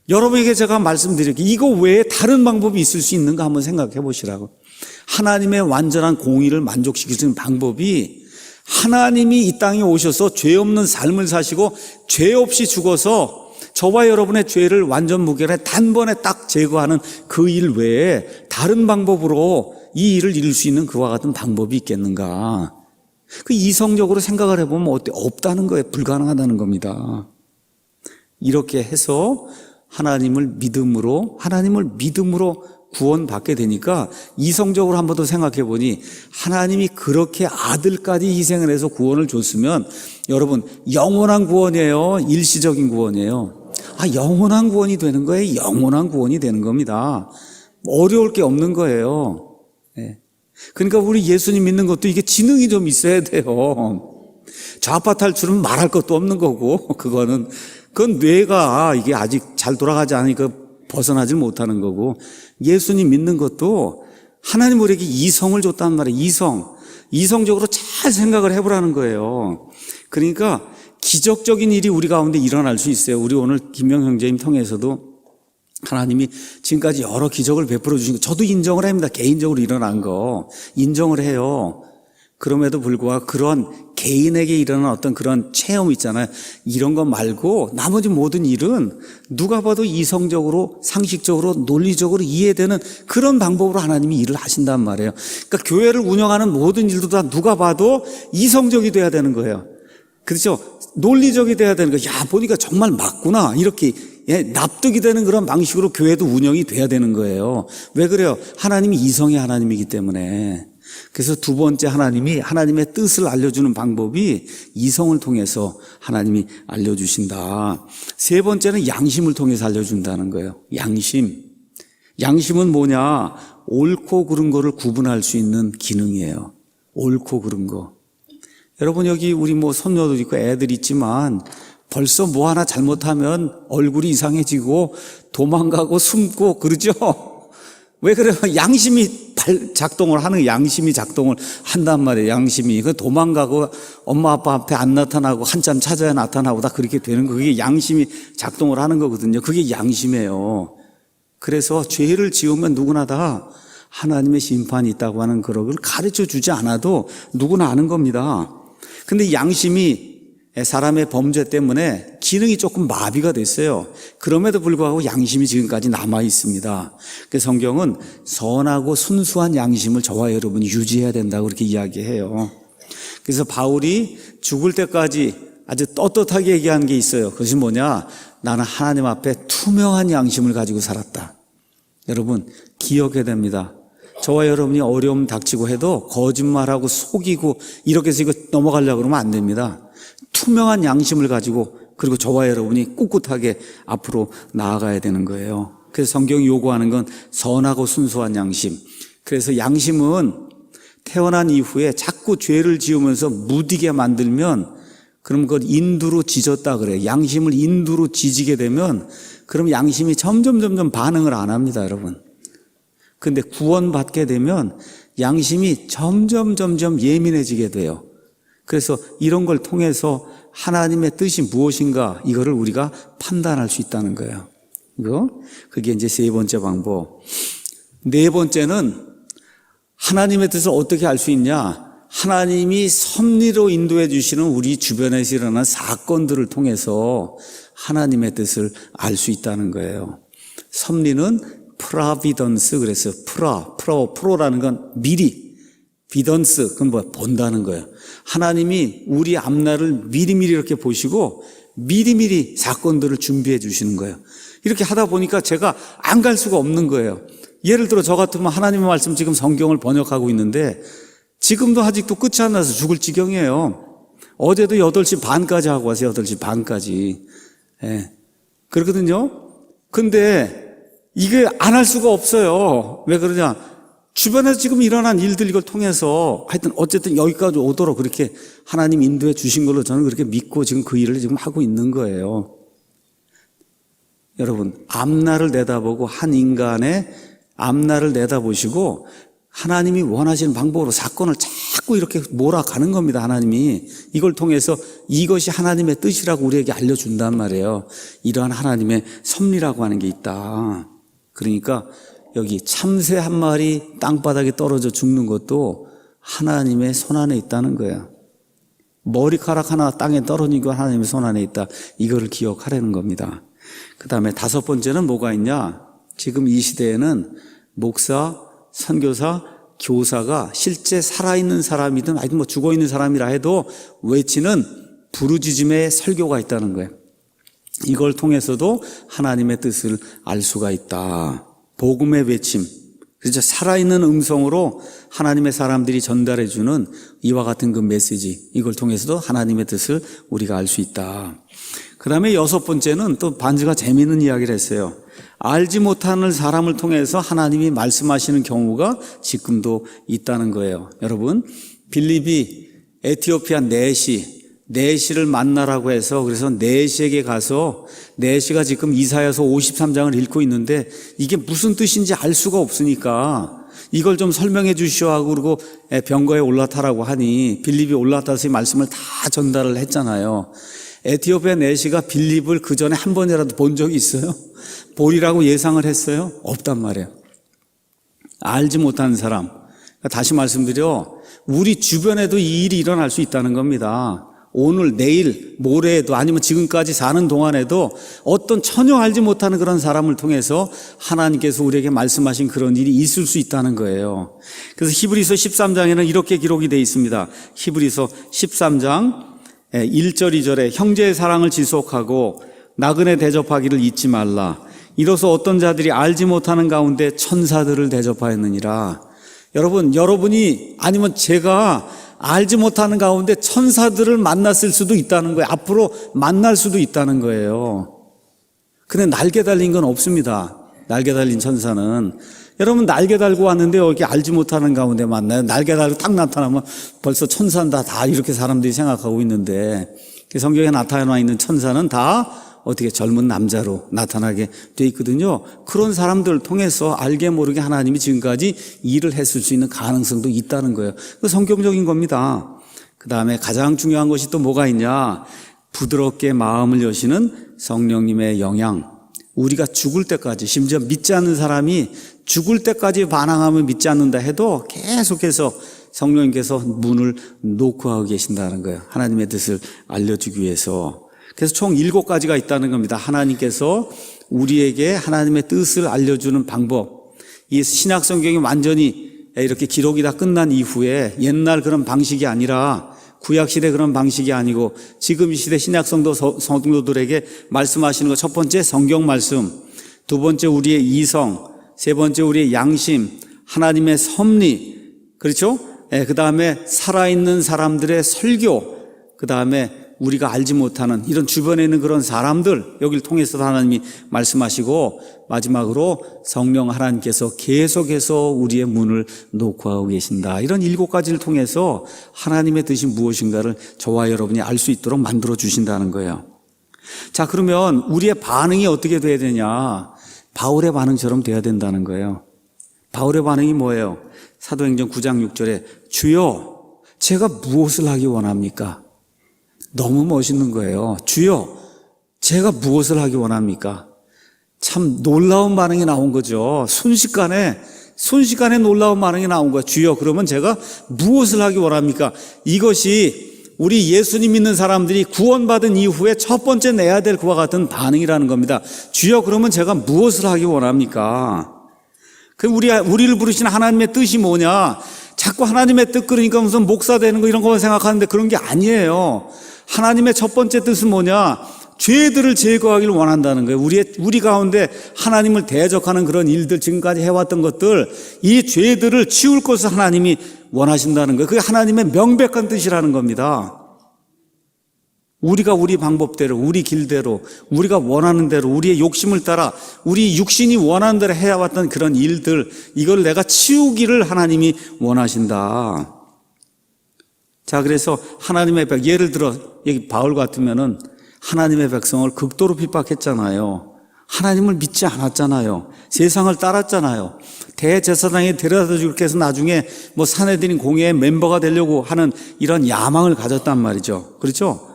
여러분에게 제가 말씀드릴게요. 이거 외에 다른 방법이 있을 수 있는가 한번 생각해 보시라고. 하나님의 완전한 공의를 만족시킬 수 있는 방법이 하나님이 이 땅에 오셔서 죄 없는 삶을 사시고 죄 없이 죽어서 저와 여러분의 죄를 완전 무결해 단번에 딱 제거하는 그 일 외에 다른 방법으로 이 일을 이룰 수 있는 그와 같은 방법이 있겠는가. 그 이성적으로 생각을 해보면 어때? 없다는 거예요. 불가능하다는 겁니다. 이렇게 해서 하나님을 믿음으로 구원받게 되니까 이성적으로 한 번 더 생각해 보니 하나님이 그렇게 아들까지 희생을 해서 구원을 줬으면 여러분 영원한 구원이에요? 일시적인 구원이에요? 영원한 구원이 되는 거예요. 영원한 구원이 되는 겁니다. 어려울 게 없는 거예요. 그러니까 우리 예수님 믿는 것도 이게 지능이 좀 있어야 돼요. 좌파 탈출은 말할 것도 없는 거고 그건 뇌가 이게 아직 잘 돌아가지 않으니까 벗어나질 못하는 거고 예수님 믿는 것도 하나님 우리에게 이성을 줬단 말이에요. 이성적으로 잘 생각을 해보라는 거예요. 그러니까 기적적인 일이 우리 가운데 일어날 수 있어요. 우리 오늘 김영 형제님 통해서도 하나님이 지금까지 여러 기적을 베풀어 주신 거 저도 인정을 합니다. 개인적으로 일어난 거 인정을 해요. 그럼에도 불구하고 그런 개인에게 일어난 어떤 그런 체험 있잖아요. 이런 거 말고 나머지 모든 일은 누가 봐도 이성적으로 상식적으로 논리적으로 이해되는 그런 방법으로 하나님이 일을 하신단 말이에요. 그러니까 교회를 운영하는 모든 일도 다 누가 봐도 이성적이 돼야 되는 거예요. 그렇죠? 논리적이 돼야 되는 거예요. 야, 보니까 정말 맞구나. 이렇게 납득이 되는 그런 방식으로 교회도 운영이 돼야 되는 거예요. 왜 그래요? 하나님이 이성의 하나님이기 때문에. 그래서 두 번째 하나님이 하나님의 뜻을 알려주는 방법이 이성을 통해서 하나님이 알려주신다. 세 번째는 양심을 통해서 알려준다는 거예요. 양심은 뭐냐? 옳고 그른 거를 구분할 수 있는 기능이에요. 옳고 그른 거. 여러분 여기 우리 손녀도 있고 애들 있지만 벌써 뭐 하나 잘못하면 얼굴이 이상해지고 도망가고 숨고 그러죠? 왜 그래요? 양심이 작동을 하는 양심이 작동을 한단 말이에요. 양심이 도망가고 엄마 아빠 앞에 안 나타나고 한참 찾아야 나타나고 다 그렇게 되는 거. 그게 양심이 작동을 하는 거거든요. 그게 양심이에요. 그래서 죄를 지으면 누구나 다 하나님의 심판이 있다고 하는 그런 걸 가르쳐 주지 않아도 누구나 아는 겁니다. 근데 양심이 사람의 범죄 때문에 기능이 조금 마비가 됐어요. 그럼에도 불구하고 양심이 지금까지 남아 있습니다. 그래서 성경은 선하고 순수한 양심을 저와 여러분이 유지해야 된다고 그렇게 이야기해요. 그래서 바울이 죽을 때까지 아주 떳떳하게 얘기한 게 있어요. 그것이 뭐냐? 나는 하나님 앞에 투명한 양심을 가지고 살았다. 여러분 기억해야 됩니다. 저와 여러분이 어려움 닥치고 해도 거짓말하고 속이고 이렇게 해서 이거 넘어가려고 그러면 안 됩니다. 투명한 양심을 가지고 그리고 저와 여러분이 꿋꿋하게 앞으로 나아가야 되는 거예요. 그래서 성경이 요구하는 건 선하고 순수한 양심. 그래서 양심은 태어난 이후에 자꾸 죄를 지으면서 무디게 만들면 그럼 그걸 인두로 지졌다 그래요. 양심을 인두로 지지게 되면 그럼 양심이 점점 반응을 안 합니다, 여러분. 근데 구원받게 되면 양심이 점점 예민해지게 돼요. 그래서 이런 걸 통해서 하나님의 뜻이 무엇인가 이거를 우리가 판단할 수 있다는 거예요. 그게 이제 세 번째 방법. 네 번째는 하나님의 뜻을 어떻게 알 수 있냐? 하나님이 섭리로 인도해 주시는 우리 주변에서 일어나는 사건들을 통해서 하나님의 뜻을 알 수 있다는 거예요. 섭리는 프라비던스, 그래서 프로라는 건 미리, 비던스, 그건 뭐 본다는 거예요. 하나님이 우리 앞날을 미리미리 이렇게 보시고 미리미리 사건들을 준비해 주시는 거예요. 이렇게 하다 보니까 제가 안 갈 수가 없는 거예요. 예를 들어 저 같으면 하나님의 말씀 지금 성경을 번역하고 있는데 지금도 아직도 끝이 안 나서 죽을 지경이에요. 어제도 8시 반까지 하고 왔어요. 8시 반까지. 예. 그렇거든요. 근데 이게 안 할 수가 없어요. 왜 그러냐? 주변에서 지금 일어난 일들 이걸 통해서 하여튼 어쨌든 여기까지 오도록 그렇게 하나님 인도해 주신 걸로 저는 그렇게 믿고 지금 그 일을 지금 하고 있는 거예요. 여러분, 앞날을 내다보고 한 인간의 앞날을 내다보시고 하나님이 원하시는 방법으로 사건을 자꾸 이렇게 몰아가는 겁니다. 하나님이 이걸 통해서 이것이 하나님의 뜻이라고 우리에게 알려준단 말이에요. 이러한 하나님의 섭리라고 하는 게 있다. 그러니까 여기 참새 한 마리 땅바닥에 떨어져 죽는 것도 하나님의 손 안에 있다는 거예요. 머리카락 하나 땅에 떨어진 건 하나님의 손 안에 있다. 이거를 기억하라는 겁니다. 그 다음에 5번째는 뭐가 있냐? 지금 이 시대에는 목사, 선교사, 교사가 실제 살아있는 사람이든 아니면 뭐 죽어있는 사람이라 해도 외치는 부르짖음의 설교가 있다는 거예요. 이걸 통해서도 하나님의 뜻을 알 수가 있다. 복음의 외침, 그렇죠? 살아있는 음성으로 하나님의 사람들이 전달해주는 이와 같은 그 메시지, 이걸 통해서도 하나님의 뜻을 우리가 알 수 있다. 그 다음에 6번째는 또 반주가 재미있는 이야기를 했어요. 알지 못하는 사람을 통해서 하나님이 말씀하시는 경우가 지금도 있다는 거예요. 여러분, 빌립이 에티오피아 네시를 만나라고 해서 그래서 네시에게 가서 네시가 지금 이사야서 53장을 읽고 있는데 이게 무슨 뜻인지 알 수가 없으니까 이걸 좀 설명해 주시오 하고 그러고 병거에 올라타라고 하니 빌립이 올라타서 이 말씀을 다 전달을 했잖아요. 에티오피아 네시가 빌립을 그 전에 한 번이라도 본 적이 있어요? 보리라고 예상을 했어요? 없단 말이에요. 알지 못하는 사람. 다시 말씀드려, 우리 주변에도 이 일이 일어날 수 있다는 겁니다. 오늘, 내일, 모레에도 아니면 지금까지 사는 동안에도 어떤 전혀 알지 못하는 그런 사람을 통해서 하나님께서 우리에게 말씀하신 그런 일이 있을 수 있다는 거예요. 그래서 히브리서 13장에는 이렇게 기록이 되어 있습니다. 히브리서 13장 1절 2절에 형제의 사랑을 지속하고 나그네 대접하기를 잊지 말라. 이로써 어떤 자들이 알지 못하는 가운데 천사들을 대접하였느니라. 여러분이 아니면 제가 알지 못하는 가운데 천사들을 만났을 수도 있다는 거예요. 앞으로 만날 수도 있다는 거예요. 근데 날개 달린 건 없습니다. 날개 달린 천사는. 여러분, 날개 달고 왔는데 여기 알지 못하는 가운데 만나요. 날개 달고 딱 나타나면 벌써 천사다 다 이렇게 사람들이 생각하고 있는데 성경에 나타나 있는 천사는 다 어떻게 젊은 남자로 나타나게 돼 있거든요. 그런 사람들을 통해서 알게 모르게 하나님이 지금까지 일을 했을 수 있는 가능성도 있다는 거예요. 그 성경적인 겁니다. 그 다음에 가장 중요한 것이 또 뭐가 있냐? 부드럽게 마음을 여시는 성령님의 영향. 우리가 죽을 때까지, 심지어 믿지 않는 사람이 죽을 때까지 반항하면 믿지 않는다 해도 계속해서 성령님께서 문을 노크하고 계신다는 거예요. 하나님의 뜻을 알려주기 위해서. 그래서 총 7가지가 있다는 겁니다. 하나님께서 우리에게 하나님의 뜻을 알려주는 방법. 이 신약 성경이 완전히 이렇게 기록이 다 끝난 이후에 옛날 그런 방식이 아니라 구약시대 그런 방식이 아니고 지금 이 시대 신약 성도들에게 말씀하시는 것, 첫 번째 성경 말씀, 두 번째 우리의 이성, 세 번째 우리의 양심, 하나님의 섭리, 그렇죠? 그 다음에 살아있는 사람들의 설교, 그 다음에 우리가 알지 못하는 이런 주변에 있는 그런 사람들, 여기를 통해서 하나님이 말씀하시고, 마지막으로 성령 하나님께서 계속해서 우리의 문을 노크하고 계신다. 이런 7가지를 통해서 하나님의 뜻이 무엇인가를 저와 여러분이 알 수 있도록 만들어 주신다는 거예요. 자, 그러면 우리의 반응이 어떻게 돼야 되냐? 바울의 반응처럼 돼야 된다는 거예요. 바울의 반응이 뭐예요? 사도행전 9장 6절에 주여, 제가 무엇을 하기 원합니까? 너무 멋있는 거예요. 주여, 제가 무엇을 하기 원합니까? 참 놀라운 반응이 나온 거죠. 순식간에 놀라운 반응이 나온 거예요. 주여, 그러면 제가 무엇을 하기 원합니까? 이것이 우리 예수님 믿는 사람들이 구원받은 이후에 첫 번째 내야 될 그와 같은 반응이라는 겁니다. 주여, 그러면 제가 무엇을 하기 원합니까? 우리를 부르신 하나님의 뜻이 뭐냐? 자꾸 하나님의 뜻 그러니까 무슨 목사 되는 거 이런 거만 생각하는데 그런 게 아니에요. 하나님의 첫 번째 뜻은 뭐냐? 죄들을 제거하기를 원한다는 거예요. 우리 가운데 하나님을 대적하는 그런 일들, 지금까지 해왔던 것들, 이 죄들을 치울 것을 하나님이 원하신다는 거예요. 그게 하나님의 명백한 뜻이라는 겁니다. 우리가 우리 방법대로, 우리 길대로, 우리가 원하는 대로, 우리의 욕심을 따라, 우리 육신이 원하는 대로 해왔던 그런 일들, 이걸 내가 치우기를 하나님이 원하신다. 자, 그래서 하나님의 예를 들어 여기 바울 같으면은 하나님의 백성을 극도로 핍박했잖아요. 하나님을 믿지 않았잖아요. 세상을 따랐잖아요. 대제사장에 데려다 주게 해서 나중에 뭐 산헤드린 공회의 멤버가 되려고 하는 이런 야망을 가졌단 말이죠. 그렇죠?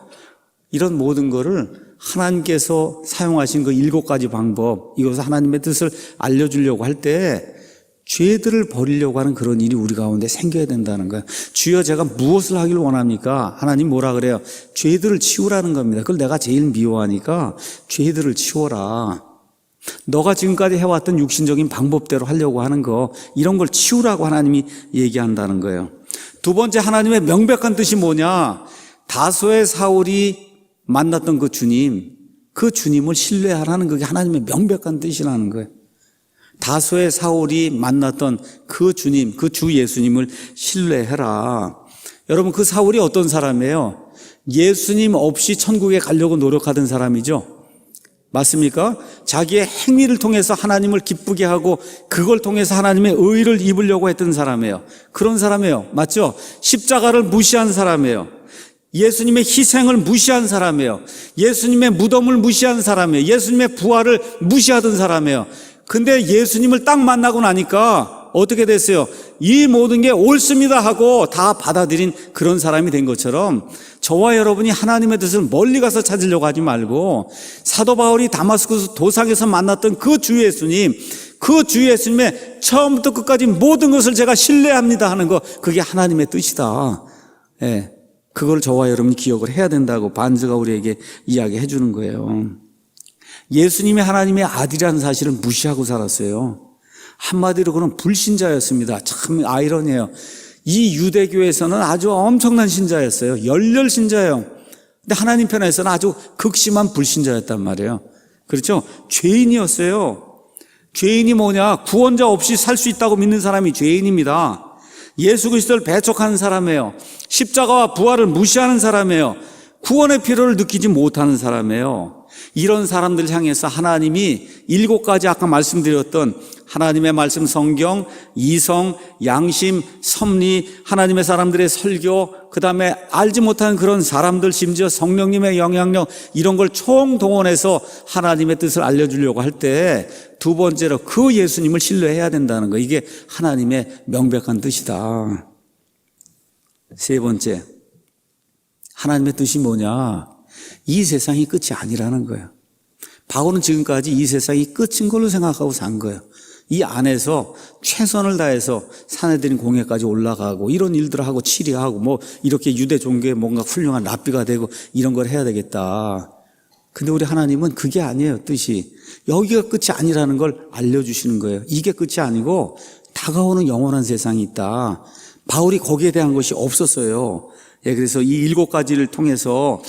이런 모든 거를 하나님께서 사용하신 그 7가지 방법, 이것을 하나님의 뜻을 알려주려고 할 때 죄들을 버리려고 하는 그런 일이 우리 가운데 생겨야 된다는 거예요. 주여, 제가 무엇을 하길 원합니까? 하나님 뭐라 그래요? 죄들을 치우라는 겁니다. 그걸 내가 제일 미워하니까 죄들을 치워라. 너가 지금까지 해왔던 육신적인 방법대로 하려고 하는 거, 이런 걸 치우라고 하나님이 얘기한다는 거예요. 두 번째, 하나님의 명백한 뜻이 뭐냐? 다소의 사울이 만났던 그 주님을 신뢰하라는 그게 하나님의 명백한 뜻이라는 거예요. 다소의 사울이 만났던 그 주님, 그 주 예수님을 신뢰해라. 여러분, 그 사울이 어떤 사람이에요? 예수님 없이 천국에 가려고 노력하던 사람이죠. 맞습니까? 자기의 행위를 통해서 하나님을 기쁘게 하고 그걸 통해서 하나님의 의를 입으려고 했던 사람이에요. 그런 사람이에요. 맞죠? 십자가를 무시한 사람이에요. 예수님의 희생을 무시한 사람이에요. 예수님의 무덤을 무시한 사람이에요. 예수님의 부활을 무시하던 사람이에요. 근데 예수님을 딱 만나고 나니까 어떻게 됐어요? 이 모든 게 옳습니다 하고 다 받아들인 그런 사람이 된 것처럼 저와 여러분이 하나님의 뜻을 멀리 가서 찾으려고 하지 말고 사도 바울이 다마스쿠스 도상에서 만났던 그 주 예수님, 그 주 예수님의 처음부터 끝까지 모든 것을 제가 신뢰합니다 하는 거, 그게 하나님의 뜻이다. 예, 그걸 저와 여러분이 기억을 해야 된다고 반즈가 우리에게 이야기해 주는 거예요. 예수님이 하나님의 아들이라는 사실을 무시하고 살았어요. 한마디로 그는 불신자였습니다. 참 아이러니해요. 이 유대교에서는 아주 엄청난 신자였어요. 열렬 신자예요. 근데 하나님 편에서는 아주 극심한 불신자였단 말이에요. 그렇죠? 죄인이었어요. 죄인이 뭐냐? 구원자 없이 살 수 있다고 믿는 사람이 죄인입니다. 예수 그리스도를 배척하는 사람이에요. 십자가와 부활을 무시하는 사람이에요. 구원의 필요를 느끼지 못하는 사람이에요. 이런 사람들을 향해서 하나님이 7가지 아까 말씀드렸던 하나님의 말씀, 성경, 이성, 양심, 섭리, 하나님의 사람들의 설교, 그 다음에 알지 못하는 그런 사람들, 심지어 성령님의 영향력, 이런 걸 총동원해서 하나님의 뜻을 알려주려고 할 때 두 번째로 그 예수님을 신뢰해야 된다는 거, 이게 하나님의 명백한 뜻이다. 세 번째, 하나님의 뜻이 뭐냐? 이 세상이 끝이 아니라는 거예요. 바울은 지금까지 이 세상이 끝인 걸로 생각하고 산 거예요. 이 안에서 최선을 다해서 산헤드린 공회까지 올라가고 이런 일들을 하고 치리하고 뭐 이렇게 유대 종교에 뭔가 훌륭한 랍비가 되고 이런 걸 해야 되겠다. 근데 우리 하나님은 그게 아니에요, 뜻이. 여기가 끝이 아니라는 걸 알려주시는 거예요. 이게 끝이 아니고 다가오는 영원한 세상이 있다. 바울이 거기에 대한 것이 없었어요. 예, 그래서 이 7가지를 통해서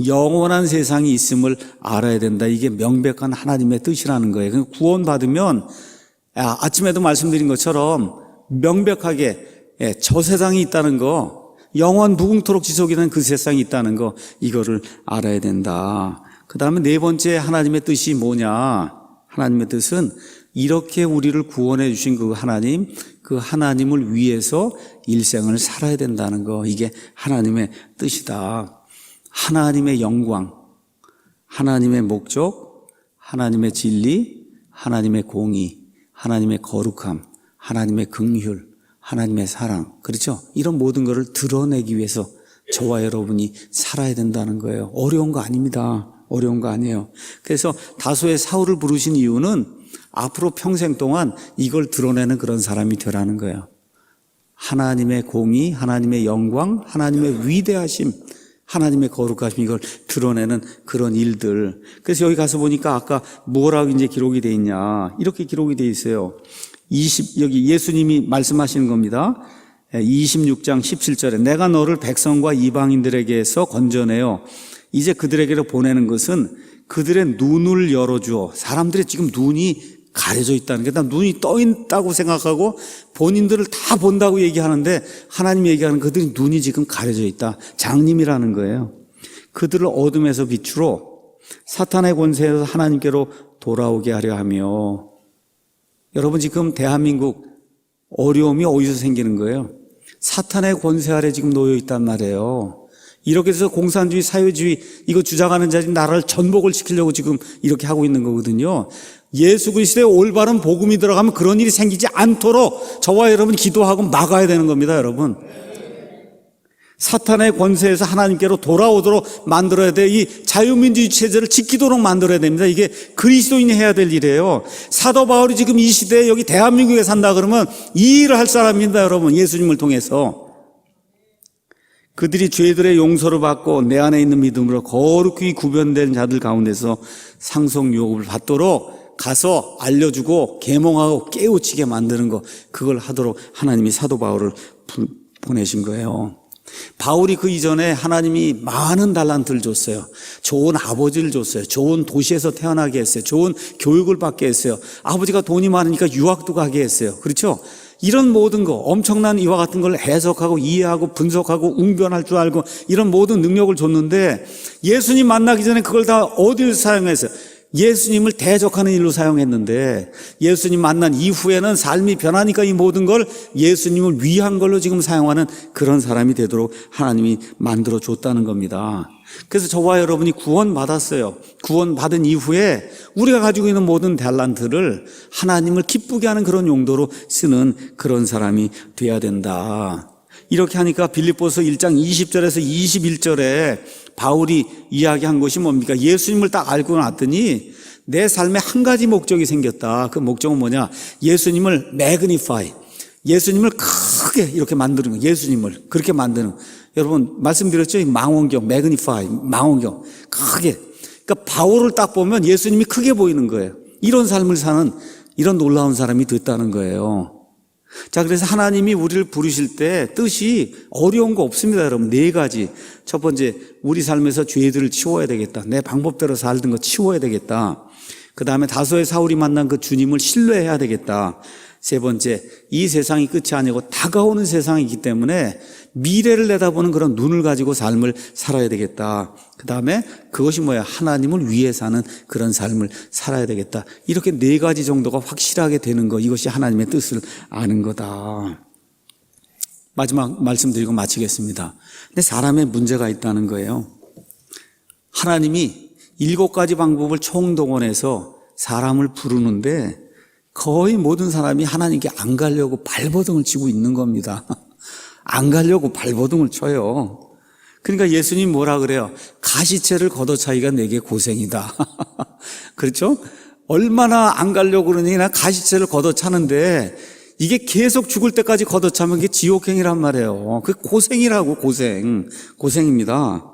영원한 세상이 있음을 알아야 된다. 이게 명백한 하나님의 뜻이라는 거예요. 구원받으면 아침에도 말씀드린 것처럼 명백하게 저 세상이 있다는 거, 영원 무궁토록 지속이라는 그 세상이 있다는 거, 이거를 알아야 된다. 그 다음에 네 번째 하나님의 뜻이 뭐냐? 하나님의 뜻은 이렇게 우리를 구원해 주신 그 하나님을 위해서 일생을 살아야 된다는 거, 이게 하나님의 뜻이다. 하나님의 영광, 하나님의 목적, 하나님의 진리, 하나님의 공의, 하나님의 거룩함, 하나님의 긍휼, 하나님의 사랑, 그렇죠? 이런 모든 것을 드러내기 위해서 저와 여러분이 살아야 된다는 거예요. 어려운 거 아닙니다. 어려운 거 아니에요. 그래서 다소의 사울을 부르신 이유는 앞으로 평생 동안 이걸 드러내는 그런 사람이 되라는 거예요. 하나님의 공의, 하나님의 영광, 하나님의 위대하심, 하나님의 거룩하심, 이걸 드러내는 그런 일들. 그래서 여기 가서 보니까 아까 뭐라고 이제 기록이 돼 있냐, 이렇게 기록이 돼 있어요. 여기 예수님이 말씀하시는 겁니다. 26장 17절에 내가 너를 백성과 이방인들에게서 건져내어 이제 그들에게로 보내는 것은 그들의 눈을 열어주어, 사람들의 지금 눈이 가려져 있다는 게, 나 눈이 떠 있다고 생각하고 본인들을 다 본다고 얘기하는데 하나님이 얘기하는 그들이 눈이 지금 가려져 있다. 장님이라는 거예요. 그들을 어둠에서 빛으로 사탄의 권세에서 하나님께로 돌아오게 하려 하며. 여러분, 지금 대한민국 어려움이 어디서 생기는 거예요? 사탄의 권세 아래 지금 놓여 있단 말이에요. 이렇게 해서 공산주의, 사회주의 이거 주장하는 자들이 나라를 전복을 시키려고 지금 이렇게 하고 있는 거거든요. 예수 그리스도의 올바른 복음이 들어가면 그런 일이 생기지 않도록 저와 여러분 기도하고 막아야 되는 겁니다, 여러분. 사탄의 권세에서 하나님께로 돌아오도록 만들어야 돼. 이 자유민주주의 체제를 지키도록 만들어야 됩니다. 이게 그리스도인이 해야 될 일이에요. 사도 바울이 지금 이 시대에 여기 대한민국에 산다 그러면 이 일을 할 사람입니다, 여러분. 예수님을 통해서. 그들이 죄들의 용서를 받고 내 안에 있는 믿음으로 거룩히 구별된 자들 가운데서 상속 유업을 받도록 가서 알려주고 계몽하고 깨우치게 만드는 거, 그걸 하도록 하나님이 사도 바울을 보내신 거예요. 바울이 그 이전에 하나님이 많은 달란트를 줬어요. 좋은 아버지를 줬어요. 좋은 도시에서 태어나게 했어요. 좋은 교육을 받게 했어요. 아버지가 돈이 많으니까 유학도 가게 했어요. 그렇죠? 이런 모든 거, 엄청난 이와 같은 걸 해석하고 이해하고 분석하고 웅변할 줄 알고 이런 모든 능력을 줬는데 예수님 만나기 전에 그걸 다 어디를 사용했어요? 예수님을 대적하는 일로 사용했는데 예수님 만난 이후에는 삶이 변하니까 이 모든 걸 예수님을 위한 걸로 지금 사용하는 그런 사람이 되도록 하나님이 만들어 줬다는 겁니다. 그래서 저와 여러분이 구원받았어요. 구원받은 이후에 우리가 가지고 있는 모든 달란트를 하나님을 기쁘게 하는 그런 용도로 쓰는 그런 사람이 돼야 된다. 이렇게 하니까 빌립보서 1장 20절에서 21절에 바울이 이야기한 것이 뭡니까? 예수님을 딱 알고 났더니 내 삶에 한 가지 목적이 생겼다. 그 목적은 뭐냐? 예수님을 매그니파이, 예수님을 크게 이렇게 만드는 거예요. 예수님을 그렇게 만드는. 여러분 말씀드렸죠? 이 망원경, 매그니파이, 망원경 크게. 그러니까 바울을 딱 보면 예수님이 크게 보이는 거예요. 이런 삶을 사는 이런 놀라운 사람이 됐다는 거예요. 자, 그래서 하나님이 우리를 부르실 때 뜻이 어려운 거 없습니다, 여러분. 네 가지. 첫 번째, 우리 삶에서 죄들을 치워야 되겠다. 내 방법대로 살던 거 치워야 되겠다. 그 다음에 다소의 사울이 만난 그 주님을 신뢰해야 되겠다. 세 번째, 이 세상이 끝이 아니고 다가오는 세상이기 때문에 미래를 내다보는 그런 눈을 가지고 삶을 살아야 되겠다. 그 다음에 그것이 뭐야? 하나님을 위해 사는 그런 삶을 살아야 되겠다. 이렇게 네 가지 정도가 확실하게 되는 거, 이것이 하나님의 뜻을 아는 거다. 마지막 말씀드리고 마치겠습니다. 근데 사람의 문제가 있다는 거예요. 하나님이 7가지 방법을 총동원해서 사람을 부르는데 거의 모든 사람이 하나님께 안 가려고 발버둥을 치고 있는 겁니다. 안 가려고 발버둥을 쳐요. 그러니까 예수님 뭐라 그래요? 가시채를 걷어차기가 내게 고생이다. 그렇죠? 얼마나 안 가려고 그러니 나 가시채를 걷어차는데 이게 계속 죽을 때까지 걷어차면 그게 지옥행이란 말이에요. 그 고생이라고, 고생입니다.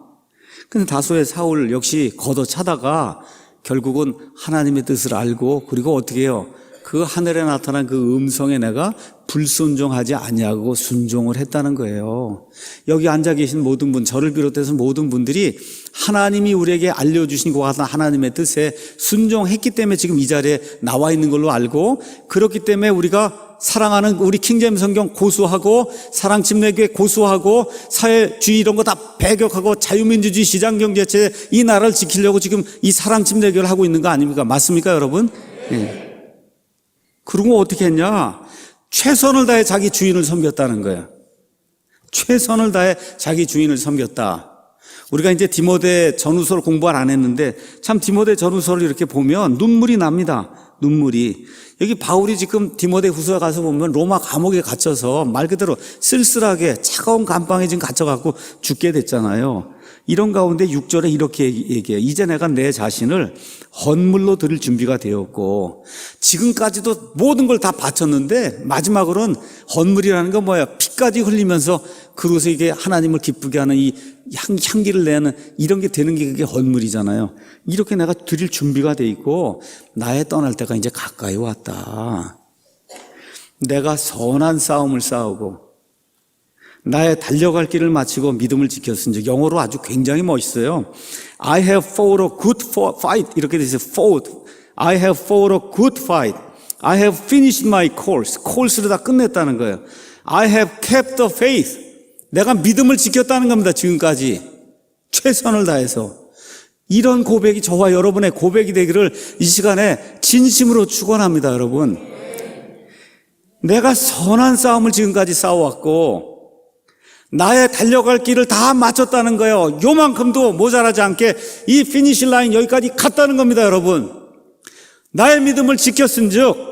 근데 다소의 사울 역시 걷어차다가 결국은 하나님의 뜻을 알고, 그리고 어떻게 해요? 그 하늘에 나타난 그 음성에 내가 불순종하지 아니하고 순종을 했다는 거예요. 여기 앉아 계신 모든 분, 저를 비롯해서 모든 분들이 하나님이 우리에게 알려주신 것 같은 하나님의 뜻에 순종했기 때문에 지금 이 자리에 나와 있는 걸로 알고, 그렇기 때문에 우리가 사랑하는 우리 킹제임 성경 고수하고 사랑 침례교회 고수하고 사회주의 이런 거 다 배격하고 자유민주주의 시장경제체 이 나라를 지키려고 지금 이 사랑 침례교회를 하고 있는 거 아닙니까? 맞습니까, 여러분? 예. 그리고 어떻게 했냐? 최선을 다해 자기 주인을 섬겼다는 거예요. 최선을 다해 자기 주인을 섬겼다. 우리가 이제 디모데 전후서를 공부를 안 했는데 참 디모데 전후서를 이렇게 보면 눈물이 납니다. 눈물이. 여기 바울이 지금 디모데 후서에 가서 보면 로마 감옥에 갇혀서 말 그대로 쓸쓸하게 차가운 감방에 지금 갇혀갖고 죽게 됐잖아요. 이런 가운데 6절에 이렇게 얘기해요. 이제 내가 내 자신을 헌물로 드릴 준비가 되었고 지금까지도 모든 걸 다 바쳤는데 마지막으로는 헌물이라는 건 뭐야? 피까지 흘리면서 그곳에 이게 하나님을 기쁘게 하는 이 향기를 내는 이런 게 되는 게 그게 헌물이잖아요. 이렇게 내가 드릴 준비가 돼 있고 나의 떠날 때가 이제 가까이 왔다. 내가 선한 싸움을 싸우고 나의 달려갈 길을 마치고 믿음을 지켰은즉 영어로 아주 굉장히 멋있어요. I have fought a good fight 이렇게 돼 있어요. fought. I have fought a good fight. I have finished my course. course를 다 끝냈다는 거예요. I have kept the faith. 내가 믿음을 지켰다는 겁니다. 지금까지 최선을 다해서. 이런 고백이 저와 여러분의 고백이 되기를 이 시간에 진심으로 축원합니다, 여러분. 내가 선한 싸움을 지금까지 싸워왔고 나의 달려갈 길을 다 마쳤다는 거예요. 요만큼도 모자라지 않게 이 피니시 라인 여기까지 갔다는 겁니다, 여러분. 나의 믿음을 지켰은즉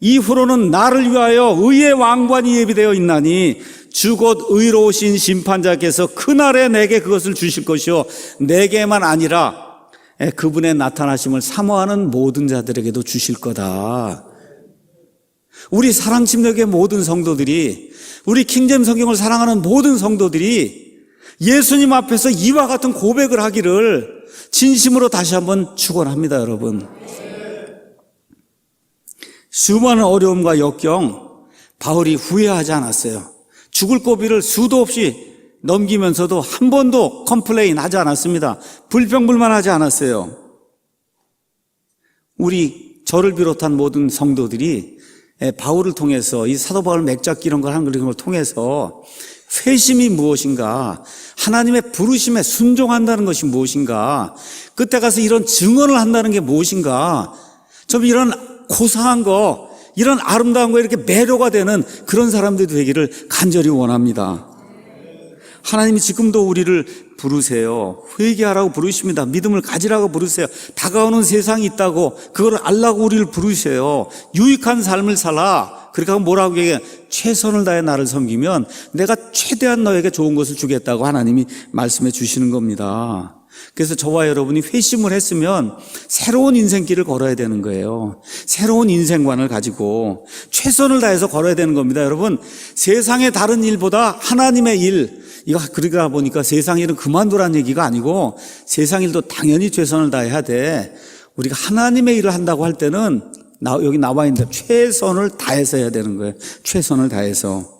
이후로는 나를 위하여 의의 왕관이 예비되어 있나니 주 곧 의로우신 심판자께서 그날에 내게 그것을 주실 것이요 내게만 아니라 그분의 나타나심을 사모하는 모든 자들에게도 주실 거다. 우리 사랑침례교회 모든 성도들이, 우리 킹제임 성경을 사랑하는 모든 성도들이 예수님 앞에서 이와 같은 고백을 하기를 진심으로 다시 한번 축원합니다, 여러분. 수많은 어려움과 역경 바울이 후회하지 않았어요. 죽을 고비를 수도 없이 넘기면서도 한 번도 컴플레인 하지 않았습니다. 불평불만하지 않았어요. 우리 저를 비롯한 모든 성도들이 바울을 통해서 이 사도 바울 맥잡기 이런 걸 하는 걸 통해서 회심이 무엇인가, 하나님의 부르심에 순종한다는 것이 무엇인가, 그때 가서 이런 증언을 한다는 게 무엇인가, 좀 이런 고상한 거, 이런 아름다운 거 이렇게 매료가 되는 그런 사람들이 되기를 간절히 원합니다. 하나님이 지금도 우리를 부르세요. 회개하라고 부르십니다. 믿음을 가지라고 부르세요. 다가오는 세상이 있다고 그걸 알라고 우리를 부르세요. 유익한 삶을 살아. 그렇게 하면 뭐라고 얘기해요? 최선을 다해 나를 섬기면 내가 최대한 너에게 좋은 것을 주겠다고 하나님이 말씀해 주시는 겁니다. 그래서 저와 여러분이 회심을 했으면 새로운 인생길을 걸어야 되는 거예요. 새로운 인생관을 가지고 최선을 다해서 걸어야 되는 겁니다. 여러분, 세상의 다른 일보다 하나님의 일, 이거 그러다 보니까 세상 일은 그만두라는 얘기가 아니고 세상 일도 당연히 최선을 다해야 돼. 우리가 하나님의 일을 한다고 할 때는 여기 나와 있는데 최선을 다해서 해야 되는 거예요. 최선을 다해서.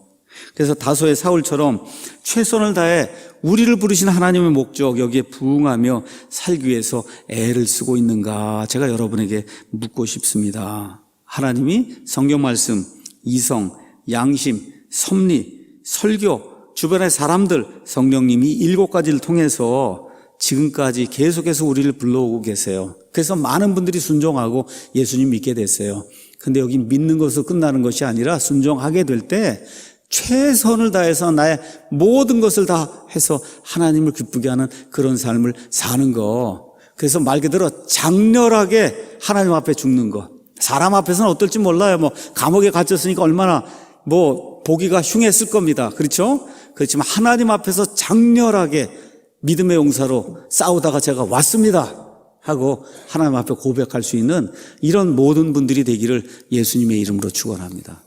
그래서 다소의 사울처럼 최선을 다해 우리를 부르신 하나님의 목적 여기에 부응하며 살기 위해서 애를 쓰고 있는가, 제가 여러분에게 묻고 싶습니다. 하나님이 성경 말씀, 이성, 양심, 섭리, 설교, 주변의 사람들, 성령님이 7가지를 통해서 지금까지 계속해서 우리를 불러오고 계세요. 그래서 많은 분들이 순종하고 예수님 믿게 됐어요. 근데 여기 믿는 것으로 끝나는 것이 아니라 순종하게 될 때 최선을 다해서 나의 모든 것을 다 해서 하나님을 기쁘게 하는 그런 삶을 사는 거. 그래서 말 그대로 장렬하게 하나님 앞에 죽는 거. 사람 앞에서는 어떨지 몰라요. 감옥에 갇혔으니까 얼마나 보기가 흉했을 겁니다. 그렇죠? 그렇지만 하나님 앞에서 장렬하게 믿음의 용사로 싸우다가 제가 왔습니다 하고 하나님 앞에 고백할 수 있는 이런 모든 분들이 되기를 예수님의 이름으로 축원합니다.